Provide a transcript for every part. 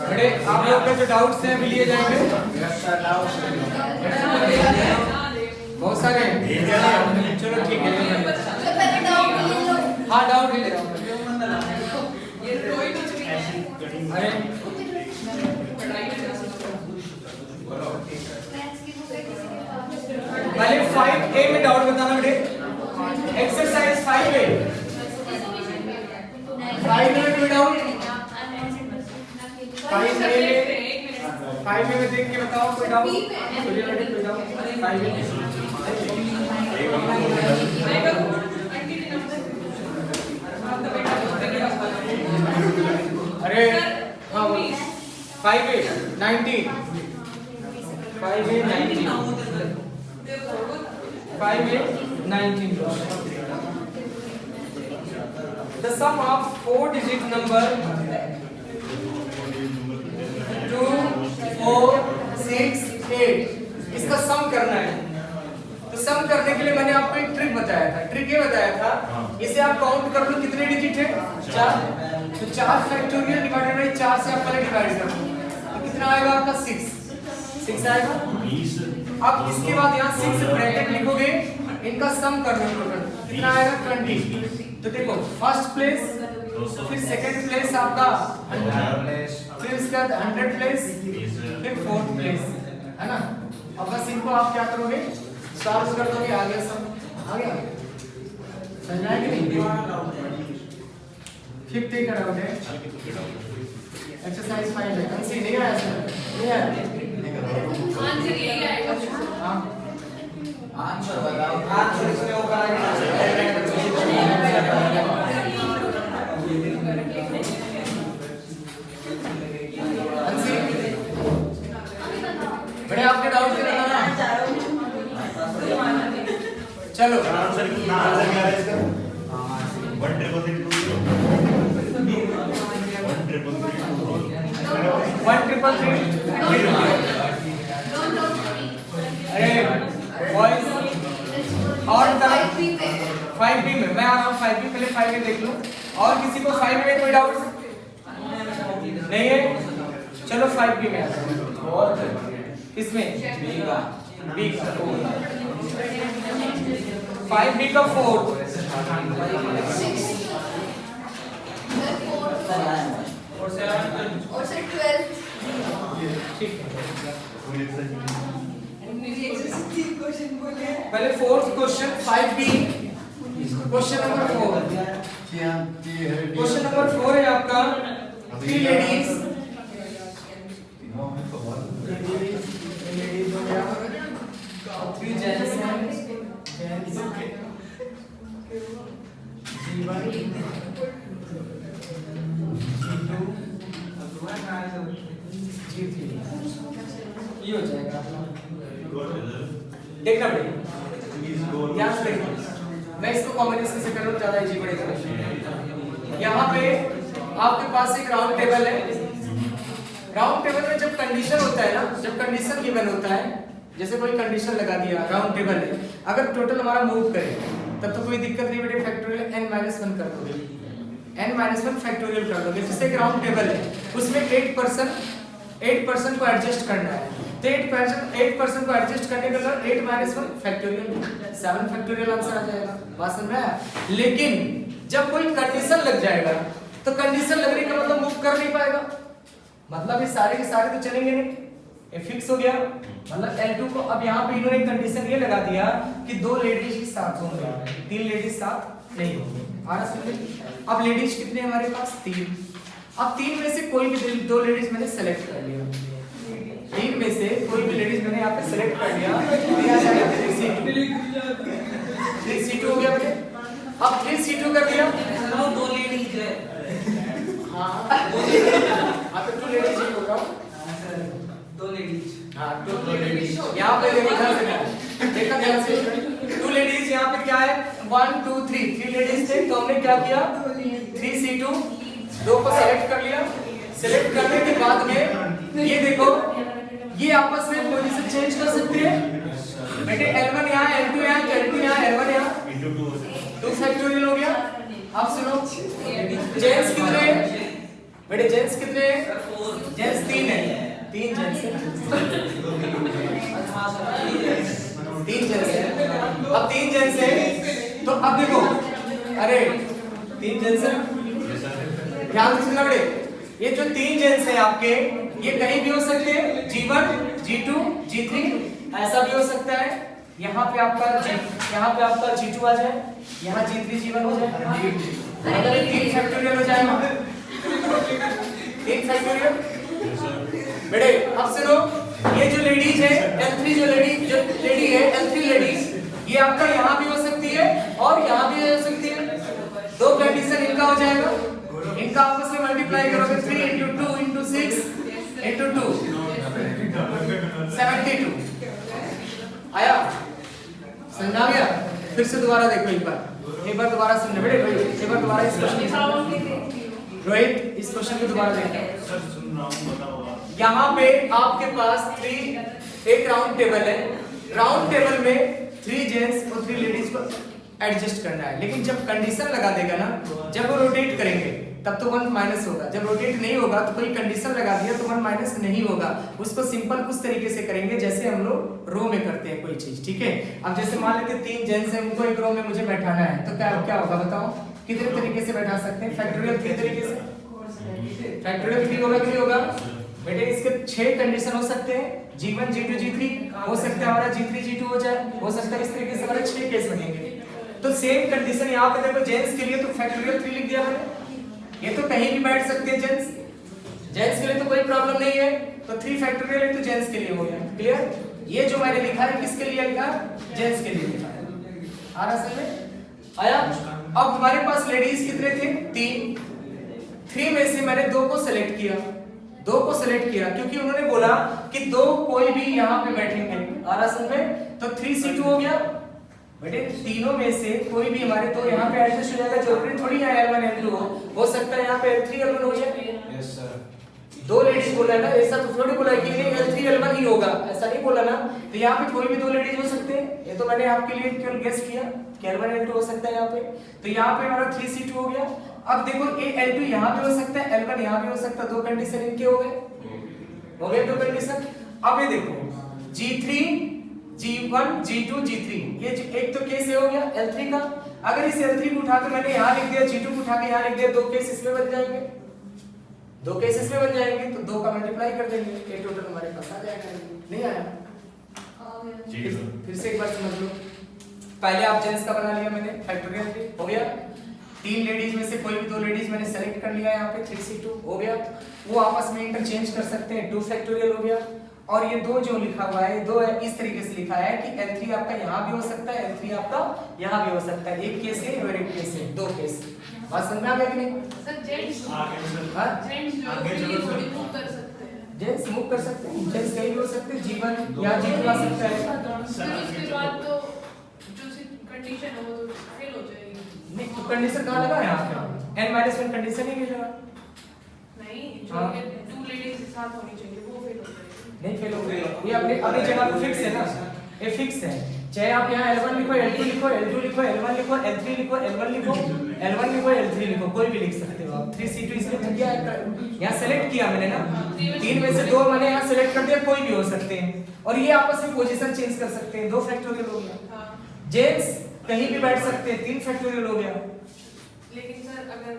बड़े आप लोग के जो डाउट्स हैं लिए जाएंगे बहुत सारे हैं। चलो ठीक है, हाँ डाउट ले रहा हूँ। अरे पहले 5A में डाउट बताना बेटे। एक्सरसाइज 5A 5A में डाउट 5A में देख के बताओ कोई डाउट। कोई डाउट अरे हाँ 5A 19 5A 19 The sum of 4-digit number 2, 4, 6, 8 इसका सम करना है। तो सम करने के लिए मैंने आपको एक ट्रिक बताया था। ट्रिक ये बताया था, इसे आप काउंट कर लो कितने डिजिट है 4। तो 4 फैक्टोरियल डिवाइडेड बाय 4 से आप पहले डिवाइड कर लो तो कितना आएगा आपका 6 आएगा। अब इसके बाद यहाँ 6 ब्रैकेट लिखोगे, इनका सम कर लो टोटल कितना आएगा 20। तो देखो फर्स्ट प्लेस, फिर सेकंड प्लेस आपका 100, फिर उसके बाद 100 प्लेस, फिर फोर्थ प्लेस, है ना। अब बस इनको आप क्या करोगे, सॉल्व कर दोगे, आ गया सब, आ गया। समझ आया कि नहीं? फिफ्थ का डाउट है, एक्सरसाइज 5 है, कौन सी नहीं आया सर? नहीं आया आंसर यही आएगा। हां आंसर बताओ, आंसर इसमें होगा। बड़े आपके डाउट थे ना? चलो आंसर क्या है इसका? 1 अरे बॉयज और 5B में मैं आ रहा हूँ। 5B पहले 5A देख लो। और किसी को 5A में कोई डाउट नहीं है? चलो 5B में आते हैं। इसमें B का 5B का 4 और 12। ठीक है, पहले fourth question 5B question number 4। Question number 4 है आपका 3 लेडीज 3 जेंट्स ये हो जाएगा। देखना पड़ेगा, ध्यान से देखना। मैं इसको कॉम्बिनेशन से करूँ ज्यादा इजी पड़ेगा। यहाँ पे आपके पास एक राउंड टेबल है। राउंड टेबल में जब कंडीशन होता है ना, जब कंडीशन गिवन होता है, जैसे कोई कंडीशन लगा दिया राउंड टेबल है, अगर टोटल हमारा मूव करे तब तो कोई दिक्कत नहीं बेटे, फैक्टोरियल n-1 कर दोगे, n-1 फैक्टोरियल कर दोगे। जैसे एक राउंड टेबल है, उसमें 8% को एडजस्ट करना है, तो 8% को एडजस्ट करने के बाद 8-1 फैक्टोरियल 7 फैक्टोरियल आंसर आ जाएगा। बात समझ में आया? लेकिन जब कोई कंडीशन लग जाएगा तो कंडीशन लगने का मतलब मूव कर नहीं पाएगा, मतलब ये सारे के सारे तो चलेंगे नहीं, ये फिक्स हो गया। मतलब L2 को अब यहाँ पे इन्होंने कंडीशन ये लगा दिया कि 2 लेडीज ही साथ होंगे, 3 लेडीज साथ नहीं होंगे। आ रहा समझ? अब लेडीज कितने हमारे पास 3। अब 3 में से कोई भी 2 लेडीज मैंने सेलेक्ट कर लिया, 3 में से कोई भी लेडीज मैंने यहाँ पे सेलेक्ट कर लिया, 3C2 हो गया बेटे। अब 3C2 कर दिया, 2 लेडीज है, हाँ 2 लेडीज ही होगा, 2 लेडीज, हाँ 2 लेडीज। यहाँ पे देखा ध्यान से, 2 लेडीज यहाँ पे क्या है 1 2 3 लेडीज थे, तो हमने क्या किया 3C2 2 को सेलेक्ट कर लिया। सेलेक्ट करने के बाद में ये देखो, ये आपस में पोजीशन चेंज कर सकते हैं बेटे। L1 यहाँ, L2 यहाँ, L2 यहाँ, L1 यहाँ, 2 फैक्टोरियल हो गया। अब सुनो, जेंट्स कितने बेटे, जेंट्स कितने? जेंट्स 3 है, 3 जेंट्स है, 3 जेंट्स है। अब 3 जेंट्स है तो अब देखो, अरे 3 जेंट्स है, ध्यान से सुनना बेटे, ये जो 3 जेंट्स है आपके, ये कहीं भी हो सकते हैं, G1 G2 G3, ऐसा भी हो सकता है। यहाँ पे आपका G2 आ जाए, यहाँ G3 G1 हो जाए, अगर 3 फैक्टोरियल हो जाएगा, 3 फैक्टोरियल बेटे। अब सुनो, ये जो लेडीज है L3, जो लेडी है L3 लेडीज, ये आपका यहाँ भी हो सकती है और यहाँ भी हो सकती है। 2 कंडीशन इनका हो जाएगा, इनका आपस में मल्टीप्लाई करोगे 3 into 2 into 6 into 2 72 आया, समझा गया? फिर से दोबारा देखो, एक बार दोबारा सुनने बेटे, एक बार दोबारा इस क्वेश्चन, रोहित इस क्वेश्चन को दोबारा देखो। यहाँ पे आपके पास एक राउंड टेबल है, राउंड टेबल में 3 जेंट्स और 3 लेडीज को एडजस्ट करना है, लेकिन जब कंडीशन लगा देगा ना, जब वो रोटेट करेंगे तब तो 1 माइनस होगा, जब रोटेट नहीं होगा तो कोई कंडीशन लगा दिया तो 1 माइनस नहीं होगा। उसको सिंपल कुछ तरीके से करेंगे जैसे हम लोग रो में करते हैं कोई चीज, ठीक है? अब जैसे मान लेते 3 जेंट्स हैं, उनको एक रो में मुझे बैठाना है, तो क्या होगा बताओ? कितने तरीके से बैठा सकते हैं? फैक्टोरियल 3 तरीके से, फैक्टोरियल 3 होगा कि नहीं होगा बेटे? इसके 6 कंडीशन हो सकते हैं, G1 G2 G3 हो सकता है, हमारा G3 G2 हो जाए, हो सकता है इस तरीके से हमारे 6 केस बनेंगे। तो सेम कंडीशन यहाँ पे देखो, जेंट्स के लिए तो फैक्टोरियल 3 लिख दिया मैंने, ये तो कहीं भी बैठ सकते हैं जेंट्स के लिए तो कोई प्रॉब्लम नहीं है, तो 3 फैक्टोरियल है तो जेंट्स के लिए हो गया, क्लियर? ये जो मैंने लिखा है किसके लिए लिखा है? जेंट्स के लिए लिखा है, आ रहा समझ में? आया? अब हमारे पास लेडीज कितने थे? 3 में से मैंने 2 को सिलेक्ट किया, 2 को सिलेक्ट किया क्योंकि उन्होंने बोला कि 2 कोई भी यहाँ पे बैठेंगे, आ रहा समझ में? तो 3C2 हो गया बेटे, तीनों में से कोई भी हमारे तो यहाँ पे एडजस्ट हो जाएगा, जरूरी थोड़ी है L1 L2 हो सकता है यहाँ पे L3 L1 हो जाए। यस सर, 2 लेडीज बोला ना, ऐसा तो थोड़ी बोला कि नहीं L3 L1 ही होगा, ऐसा नहीं बोला ना। तो यहाँ पे कोई भी 2 लेडीज हो सकते हैं, ये तो मैंने आपके लिए केवल गेस किया कि L1 L2 हो सकता है यहाँ पे। तो यहाँ पे हमारा 3C2 हो गया। अब देखो ये L2 यहाँ पे हो सकता है, L1 यहाँ पे हो सकता है, 2 कंडीशन इनके हो गए 2 कंडीशन। अब ये देखो G3 G1 G2 G3, ये एक तो केस ये हो गया L3 का। अगर इस L3 को उठा के मैंने यहाँ लिख दिया, G2 को उठा के यहाँ लिख दिया, 2 केस इसमें बन जाएंगे, 2 केस इसमें बन जाएंगे, तो 2 का मल्टीप्लाई कर देंगे, ये टोटल हमारे पास आ जाएगा। नहीं आया? फिर से एक बार समझ लो, पहले आप जेंट्स का बना लिया मैंने, फैक्टोरियल हो गया। 3 लेडीज में से कोई भी 2 लेडीज मैंने सेलेक्ट कर लिया, यहाँ पे 3C2 हो गया, वो आपस में इंटरचेंज कर सकते हैं, 2 फैक्टोरियल हो गया। और ये 2 जो लिखा हुआ है, 2 है इस तरीके से लिखा है कि L3 आपका यहाँ भी हो सकता है, L3 आपका यहाँ भी हो सकता है, एक केस है और एक केस है, 2 केस। बात समझ में आ गया कि नहीं? सर जेंट्स जेंट्स मूव कर सकते हैं, जेंट्स कहीं भी हो सकते हैं, G1 या G2 आ सकता है। उसके बाद तो जो कंडीशन है वो तो फेल हो जाएगी। नहीं तो कंडीशन कहाँ लगा है यहाँ पे? n-1 कंडीशन ही नहीं लगा। नहीं, जो 2 लेडीज के साथ होनी चाहिए वो फेल हो जाएगी। नहीं फेल हो गई, ये अपनी जगह पे फिक्स है ना, ये फिक्स है। चाहे आप यहाँ L1 लिखो, L2 लिखो, L2 लिखो, L1 लिखो, L3 लिखो, L1 लिखो, L1 लिखो, L3 लिखो, कोई भी लिख सकते हो आप। 3C2 इसलिए तो किया है, यहाँ सेलेक्ट किया मैंने ना, 3 में से 2 मैंने यहाँ सेलेक्ट कर दिया, कोई भी हो सकते हैं, और ये आपस में पोजीशन चेंज कर सकते हैं, 2 फैक्टोरियल हो गया। जेंट्स कहीं भी बैठ सकते हैं, 3 फैक्टोरियल हो गया। लेकिन सर अगर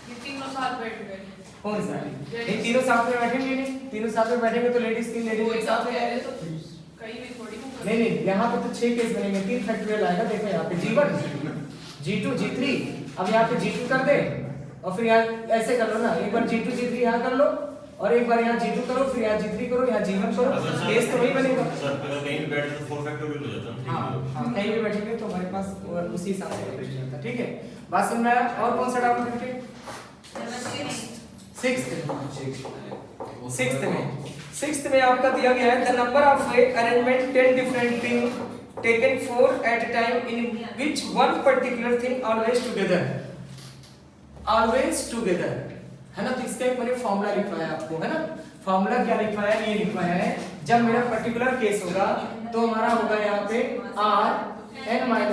ये तीनों साथ बैठ गए, कौन सा? ये तीनों साथ में बैठेंगे नहीं, तीनों साथ में बैठेंगे तो लेडीज 3 लेडीज एक साथ में आएंगे, तो कहीं भी थोड़ी नहीं, यहाँ पे तो 6 केस बनेंगे, 3 फैक्टोरियल आएगा। देखो यहाँ पे G1 G2 G3, अब यहाँ पे G2 कर दे और फिर यहाँ ऐसे कर लो ना, एक बार G2 G3 यहाँ कर लो और एक बार यहाँ G2 करो, फिर यहाँ G3 करो, यहाँ G1 करो, केस तो वही बनेगा। सर कहीं भी बैठे तो 4 फैक्टोरियल हो जाता है। हाँ, कहीं भी बैठेंगे तो हमारे पास उसी हिसाब से कैलकुलेशन होता है, ठीक है? बात समझ में आया? और कौन सा डाउट करके? 6th में आपका दिया गया है, the number of arrangement 10 different thing taken 4 at a time in which one particular thing always together है ना। तो इसका एक मैंने फॉर्मूला लिखवाया आपको, है ना। फॉर्मूला क्या लिखवाया है? ये लिखवाया है, जब मेरा पर्टिकुलर केस होगा तो हमारा होगा यहाँ पे R n-1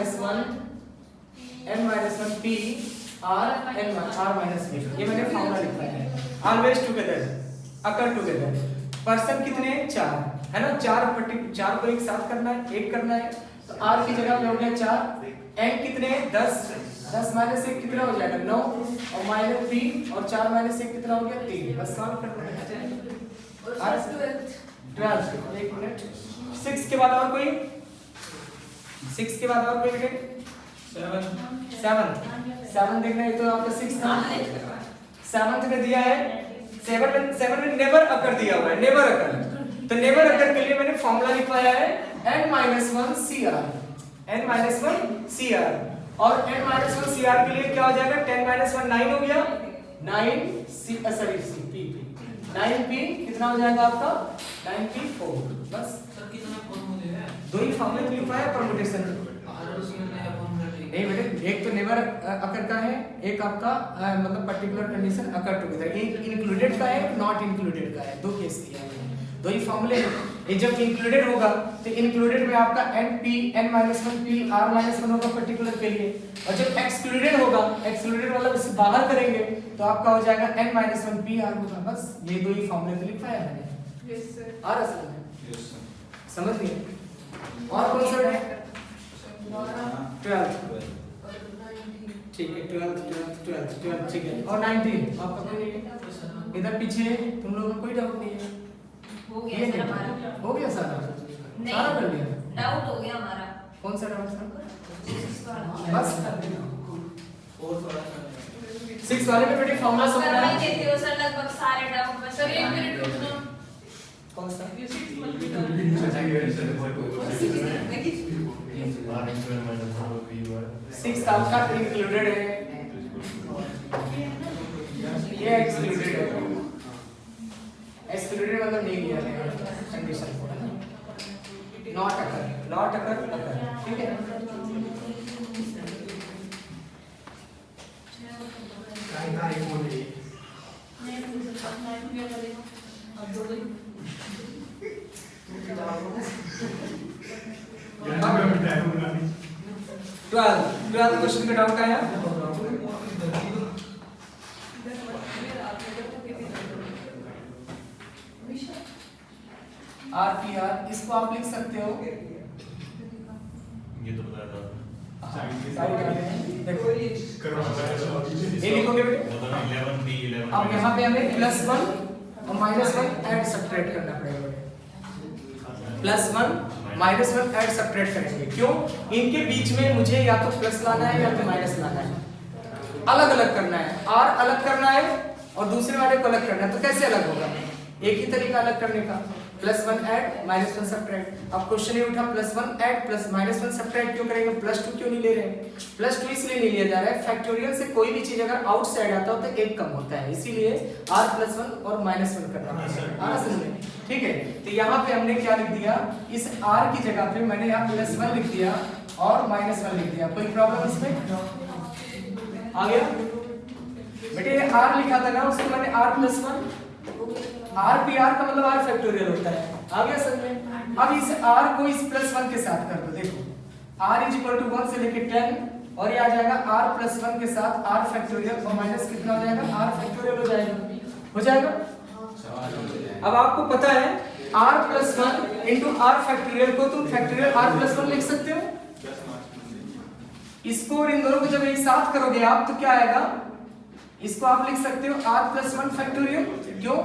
p R N R minus B, ये मैंने फॉर्मूला लिखा है। Always together, occur together. Person कितने? 4 है ना, 4 को एक साथ करना है, एक करना है, तो आर की जगह पे हो गया 4। एन कितने? 10 माइनस 1 कितना हो जाएगा? 9 और माइनस 3 और 4 माइनस 1 कितना हो गया? 3। बस सॉल्व करना है। और 12 एक मिनट। 6 के बाद और कोई? 6 के बाद और कोई बेटे? 7 देखना है, तो आपका 6 था। 7th में दिया है 7 में नेवर अकर दिया हुआ है, नेवर अकर। तो नेवर अकर के लिए मैंने फॉर्मूला लिखवाया है n-1 CR, n-1 CR। और n-1 CR के लिए क्या हो जाएगा? 10-1 9 हो गया, 9p कितना हो जाएगा आपका? 9p4। बस सर कितना फॉर्मूले है? दो ही फॉर्मूले लिखवाया परमुटेशन। और उसमें नया फॉर्मूला नहीं बेटे, एक तो नेवर अकर का है, एक आपका मतलब पर्टिकुलर कंडीशन अकर टुगेदर। एक इंक्लूडेड का है, एक नॉट इंक्लूडेड का है, दो केस दिया है, दो ही फॉर्मूले हैं। ये जब इंक्लूडेड होगा तो इंक्लूडेड में आपका n-1p r-1 होगा पर्टिकुलर के लिए, और जब एक्सक्लूडेड होगा, एक्सक्लूडेड मतलब इससे बाहर करेंगे तो आपका हो जाएगा n-1p r होगा। बस ये दो ही फॉर्मूले तो लिखवाया है मैंने। Yes sir. आ रहा समझ? समझ गए? और कौन सा है? 12 ठीक है, 12 ठीक है। और 19 आपका कोई नहीं है? इधर पीछे तुम लोगों का कोई डाउट नहीं है? हो गया सर हमारा। हो गया सारा? नहीं, सारा कर लिया? डाउट हो गया हमारा। कौन सा डाउट था? बस और थोड़ा सा 6 वाले में बेटे फॉर्मूला समझ करवा आया? ही देते हो सर, लगभग सारे डाउट बस। सर 1 मिनट रुकना। कौन सा? ये 6 मल्टीप्लाई 6 आपका इंक्लूडेड है, ये एक्सक्लूडेड है। एक्सक्लूडेड मतलब नहीं लिया गया कंडीशन को, नॉट अकर, ठीक है। ट्वेल्थ क्वेश्चन का डाउट आया? RPR इसको आप लिख सकते हो, ये तो बताया था। देखो ये लिखोगे बेटे। 11 अब यहाँ पे हमें +1 और -1 ऐड सब्ट्रैक्ट करना पड़ेगा बेटे। +1 -1 ऐड सब्ट्रैक्ट करेंगे। क्यों? इनके बीच में मुझे या तो प्लस लाना है या तो माइनस लाना है, अलग अलग करना है। R अलग करना है और दूसरे वाले को अलग करना है, तो कैसे अलग होगा? एक ही तरीका अलग करने का, +1 ऐड -1 सब्ट्रैक्ट। अब क्वेश्चन ये उठा +1 ऐड प्लस -1 सब्ट्रैक्ट क्यों करेंगे? +2 क्यों नहीं ले रहे हैं? +2 इसलिए नहीं लिया जा रहा है, फैक्टोरियल से कोई भी चीज अगर आउटसाइड आता हो तो एक कम होता है, इसीलिए r +1 और -1 करना पड़ेगा। आ समझ में? ठीक है, तो यहाँ पे हमने क्या लिख दिया, इस r की जगह पे मैंने यहाँ +1 लिख दिया और -1 लिख दिया। कोई प्रॉब्लम इसमें? आ गया बेटे? ये r लिखा था ना, उसको मैंने r+1, RPR का मतलब R फैक्टोरियल होता है। आ गया समझ में? अब इस R को इस +1 के साथ कर दो। देखो R = 1 से लेके 10 और ये आ जाएगा R+1 के साथ R फैक्टोरियल और माइनस कितना हो जाएगा? R फैक्टोरियल हो जाएगा। हो जाएगा? अब आपको पता है R+1 इंटू R फैक्टोरियल को तुम फैक्टोरियल R+1 लिख सकते हो। इसको और इन दोनों को जब एक साथ करोगे आप तो क्या आएगा? इसको आप लिख सकते हो R+1 फैक्टोरियल। क्यों?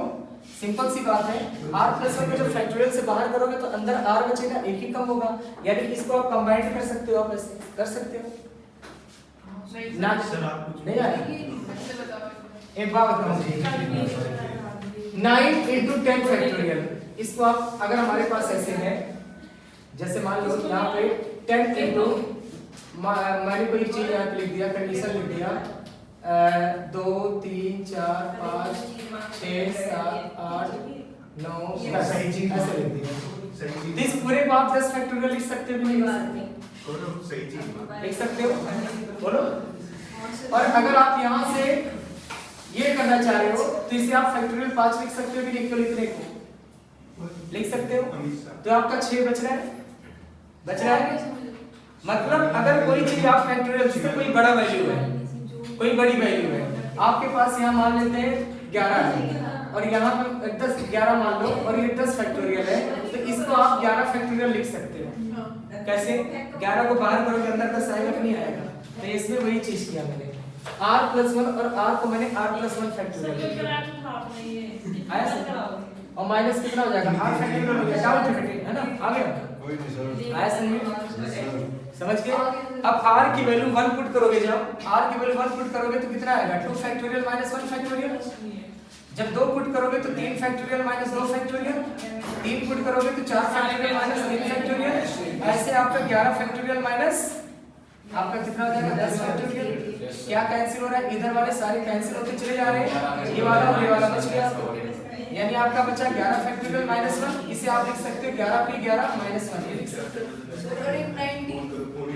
सिंपल सी बात है, R+1 को जब फैक्टोरियल से बाहर करोगे तो अंदर R बचेगा, एक ही कम होगा, यानी कि इसको आप कंबाइन कर सकते हो, आप ऐसे कर सकते हो ना? नहीं आया? एक बात बताओ मुझे, 9 × 10 फैक्टोरियल, इसको आप अगर हमारे पास ऐसे है, जैसे मान लो यहाँ पे 10 × मैंने कोई चीज यहाँ पे लिख दिया, कंडीशन लिख दिया 2 3 4 5 6 7 8 9 10 ऐसे लिख दिया। इस पूरे को आप 10 फैक्टोरियल लिख सकते हो कि नहीं? लिख सकते हो, बोलो। और अगर आप यहाँ से ये करना चाह रहे हो तो इसे आप फैक्टोरियल 5 लिख सकते हो कि नहीं? क्यों लिख रहे हो? लिख सकते हो। तो आपका 6 बच रहा है, बच रहा है। मतलब अगर कोई चीज आप फैक्टोरियल से कोई बड़ा वैल्यू है, कोई बड़ी वैल्यू है, आपके पास यहाँ मान लेते हैं 11 है और यहाँ पे 10 11 मान लो और ये 10 फैक्टोरियल है, तो इसको आप 11 फैक्टोरियल लिख सकते हो। कैसे? 11 को बाहर करोगे अंदर 10 आएगा कि नहीं आएगा? तो इसमें वही चीज किया मैंने, r+1 और r को मैंने r+1 फैक्टोरियल आया सर, और माइनस कितना हो जाएगा r फैक्टोरियल हो गया, डाउन फैक्टोरियल है ना, आ गया आया समझ समझ के। अब r की वैल्यू 1 पुट करोगे, जब r की वैल्यू 1 पुट करोगे तो कितना आएगा 2 फैक्टोरियल माइनस 1 फैक्टोरियल, जब 2 पुट करोगे तो 3 फैक्टोरियल माइनस 2 फैक्टोरियल, 3 पुट करोगे तो 4 फैक्टोरियल माइनस 3 फैक्टोरियल, ऐसे आपका 11 फैक्टोरियल माइनस आपका कितना हो जाएगा 10 फैक्टोरियल। क्या कैंसिल हो रहा है? इधर वाले सारे कैंसिल होते चले जा रहे हैं, ये वाला और ये वाला बच गया आपको, यानी आपका बचा 11 फैक्टोरियल माइनस 1, इसे आप लिख सकते हो 11 पे 11 माइनस 1 ये लिख सकते हो।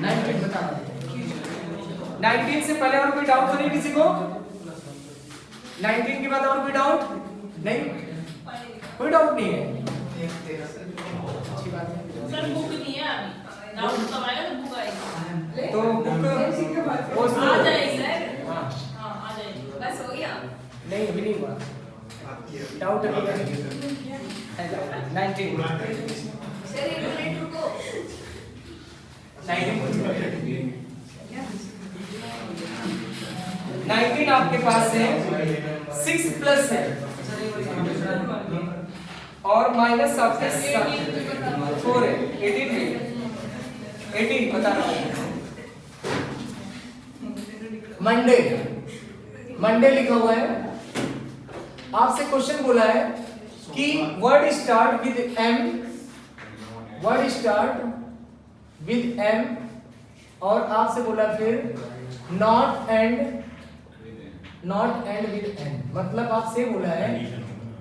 19 बता 19 से पहले और कोई डाउट तो नहीं किसी को? 19 के बाद और कोई डाउट नहीं? कोई डाउट नहीं है, अच्छी बात है। सर बुक नहीं है अभी, डाउट कब आएगा तो बुक आएगी, तो बुक वो आ जाएगी सर, हां हां आ जाएगी। बस हो गया। नहीं अभी नहीं हुआ, डाउट अभी है 19 सर एक मिनट रुको। 19 आपके पास है 6 प्लस है और माइनस आपके 4 है 18 बता रहा हूं। मंडे लिखा हुआ है, आपसे क्वेश्चन बोला है कि word start with M, word start with M और आपसे बोला फिर नॉट एंड विद N, मतलब आपसे बोला है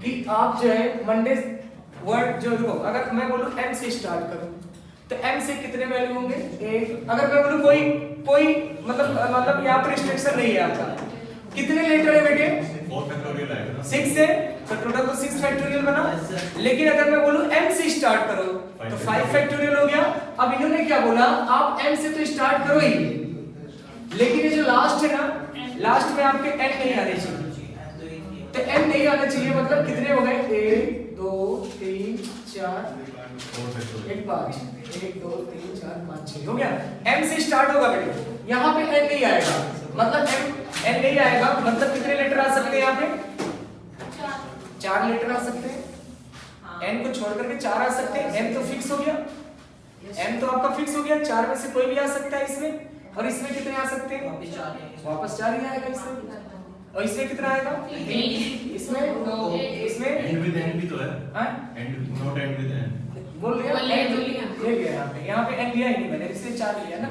कि आप जो है मंडे वर्ड जो देखो, अगर मैं बोलूं M से स्टार्ट करूं तो M से कितने वैल्यू होंगे? एक। अगर मैं बोलूं कोई मतलब यहाँ पर रिस्ट्रिक्शन नहीं है आपका, कितने लेटर है बेटे? 4 फैक्टोरियल आएगा ना, 6 है तो टोटल तो 6 फैक्टोरियल बना, लेकिन अगर मैं बोलूं m से स्टार्ट करो तो 5 फैक्टोरियल हो गया। अब इन्होंने क्या बोला, आप m से तो स्टार्ट करो ही, लेकिन ये जो लास्ट है ना, लास्ट में आपके n नहीं आने चाहिए, तो n नहीं आना चाहिए, मतलब कितने हो गए 1 2 3 4 1 5 1 2 3 4 5 6 हो गया। m से स्टार्ट होगा बेटे, यहाँ पे n नहीं आएगा, मतलब n नहीं आएगा, मतलब कितने लेटर आ सकते हैं यहाँ पे? 4 लेटर आ सकते हैं, n को छोड़ करके 4 आ सकते हैं, m तो फिक्स हो गया, m तो आपका फिक्स हो गया, 4 में से कोई भी आ सकता है इसमें, और इसमें कितने आ सकते हैं? वापस 4 ही आएगा इसमें, और इसमें कितना आएगा? इसमें एंड विद एन भी तो है, हां and not and with N बोल लिया, ले गया यहाँ पे n लिया ही नहीं मैंने, इसलिए 4 लिया ना।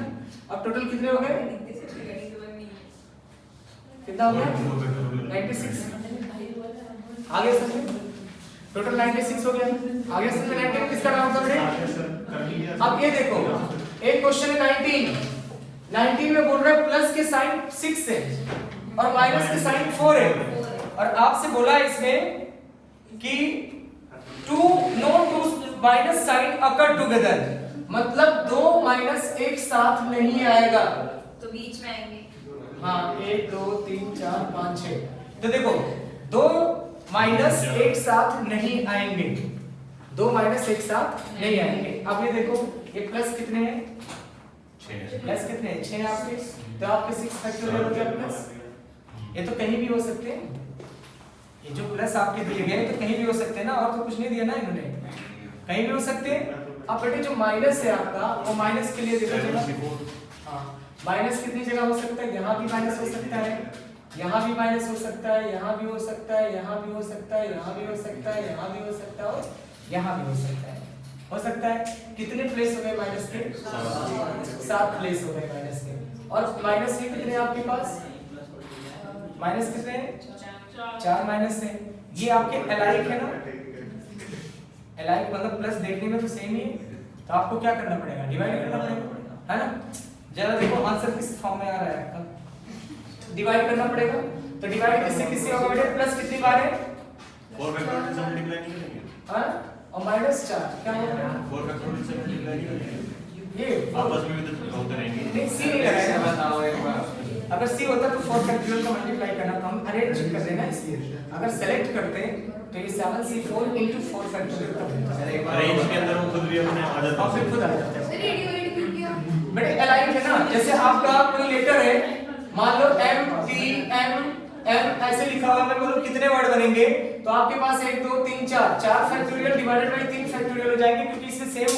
अब टोटल कितने हो गए? कितना हो गया? 96 आगे समझे, टोटल 96 हो गया, आगे समझे 19 किसका नाम था बेटे? अब ये देखो, एक क्वेश्चन है 19 में बोल रहा है प्लस के साइन 6 है और माइनस के साइन 4 है, और आपसे बोला है इसमें कि two minus sign occur together, मतलब 2 माइनस एक साथ नहीं आएगा, तो बीच में आएंगे। हाँ 1 2 3 4 5 6, तो देखो 2 माइनस एक साथ नहीं आएंगे, 2 माइनस एक साथ नहीं आएंगे। अब ये देखो, ये प्लस कितने हैं? 6 प्लस कितने हैं? 6 आपके, तो आपके 6 फैक्टोरियल हो गया प्लस, ये तो कहीं भी हो सकते हैं, ये जो प्लस आपके दिए गए तो कहीं भी हो सकते हैं ना, और तो कुछ नहीं दिया ना इन्होंने, कहीं भी हो सकते हैं। अब बेटे जो माइनस है आपका, वो माइनस के लिए देखो जगह, हाँ माइनस कितनी जगह हो सकता है? यहाँ भी माइनस हो सकता है, यहाँ भी माइनस हो सकता है, यहाँ भी हो सकता है, यहाँ भी हो सकता है, यहाँ भी हो सकता है, यहाँ भी हो सकता है, और यहाँ भी हो सकता है, हो सकता है। कितने प्लेस हो गए माइनस के? 7 प्लेस हो गए माइनस के, और माइनस के कितने आपके पास? माइनस कितने हैं? 4 माइनस है, ये आपके एलाइक है ना, एलाइक मतलब प्लस देखने में तो सेम ही है, तो आपको क्या करना पड़ेगा? डिवाइड करना पड़ेगा, है ना। जरा देखो आंसर किस फॉर्म में आ रहा है, डिवाइड करना पड़ेगा, तो डिवाइड किससे होगा बेटे? प्लस कितनी बार है? 4 फैक्टोरियल से मल्टीप्लाई नहीं करेंगे, हां, और माइनस 4 क्या होगा? 4 फैक्टोरियल से मल्टीप्लाई नहीं करेंगे, ये आपस में भी तो होते रहेंगे। नहीं सी नहीं लगाएगा, बताओ एक बार। अगर सी होता तो 4 फैक्टोरियल का मल्टीप्लाई करना तो हम अरेंज कर देना इसलिए अगर सेलेक्ट करते तो ये 7c4 into 4 फैक्टोरियल का बनता है। रेंज के अंदर वो खुद भी अपने आ जाता और है। फिर खुद आ जाता है। सर ये डिवाइड क्यों किया? बेटे अलाइन है ना, जैसे आपका कोई लेटर है, मान लो M T M M ऐसे लिखा हुआ, मैं बोलूं कितने वर्ड बनेंगे तो आपके पास 1 2 3 4 4 फैक्टोरियल डिवाइडेड बाय 3 फैक्टोरियल हो जाएंगे क्योंकि इससे सेम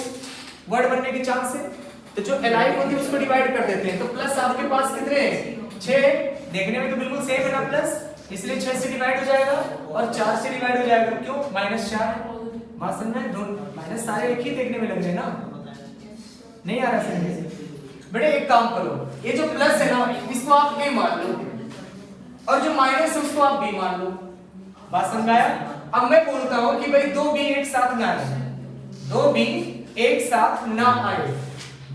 वर्ड बनने की चांस है। तो जो अलाइन होती है उसको डिवाइड कर देते हैं तो प्लस आपके पास कितने हैं 6, देखने में तो बिल्कुल सेम है ना प्लस, इसलिए 6 से डिवाइड हो जाएगा और 4 से डिवाइड हो जाएगा, क्यों -4 बात समझ में, दोनों माइनस सारे एक ही देखने में लग रहे हैं ना, नहीं आ रहा समझ। बेटे एक काम करो, ये जो प्लस है ना इसको आप A मान लो और जो माइनस है उसको आप B मान लो, बात समझ आया। अब मैं बोलता हूं कि भाई 2B एक साथ ना आए, 2B एक साथ ना आए,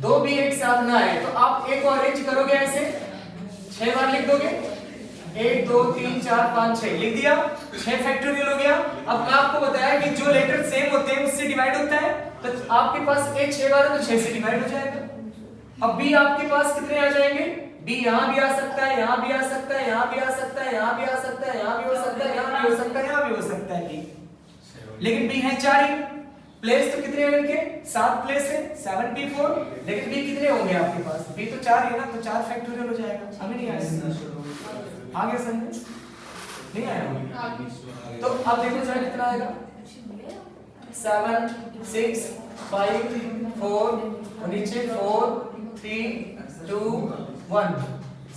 2B एक साथ ना आए तो आप A को अरेंज करोगे ऐसे 6 बार लिख दोगे, 1 2 3 4 5 6 लिख दिया, 6 फैक्टोरियल हो गया। अब मैं आपको बताया कि जो लेटर सेम होते हैं उससे डिवाइड होता है तो आपके पास A 6 बार है तो 6 से डिवाइड हो जाएगा। अब B आपके पास कितने आ जाएंगे, B यहाँ भी आ सकता है, यहाँ भी आ सकता है, यहाँ भी आ सकता है, यहाँ भी आ सकता है, यहाँ भी हो सकता है, यहाँ भी हो सकता है, यहाँ भी हो सकता है B, लेकिन B है 4 ही, प्लेस तो कितने हैं इनके 7 प्लेस है 7p4, लेकिन B कितने होंगे आपके पास, B तो 4 है ना तो 4 फैक्टोरियल हो जाएगा। अभी नहीं आया, आगे समझे नहीं आया तो अब देखो जरा कितना आएगा 7 6 5 4 और नीचे 4 3 2 1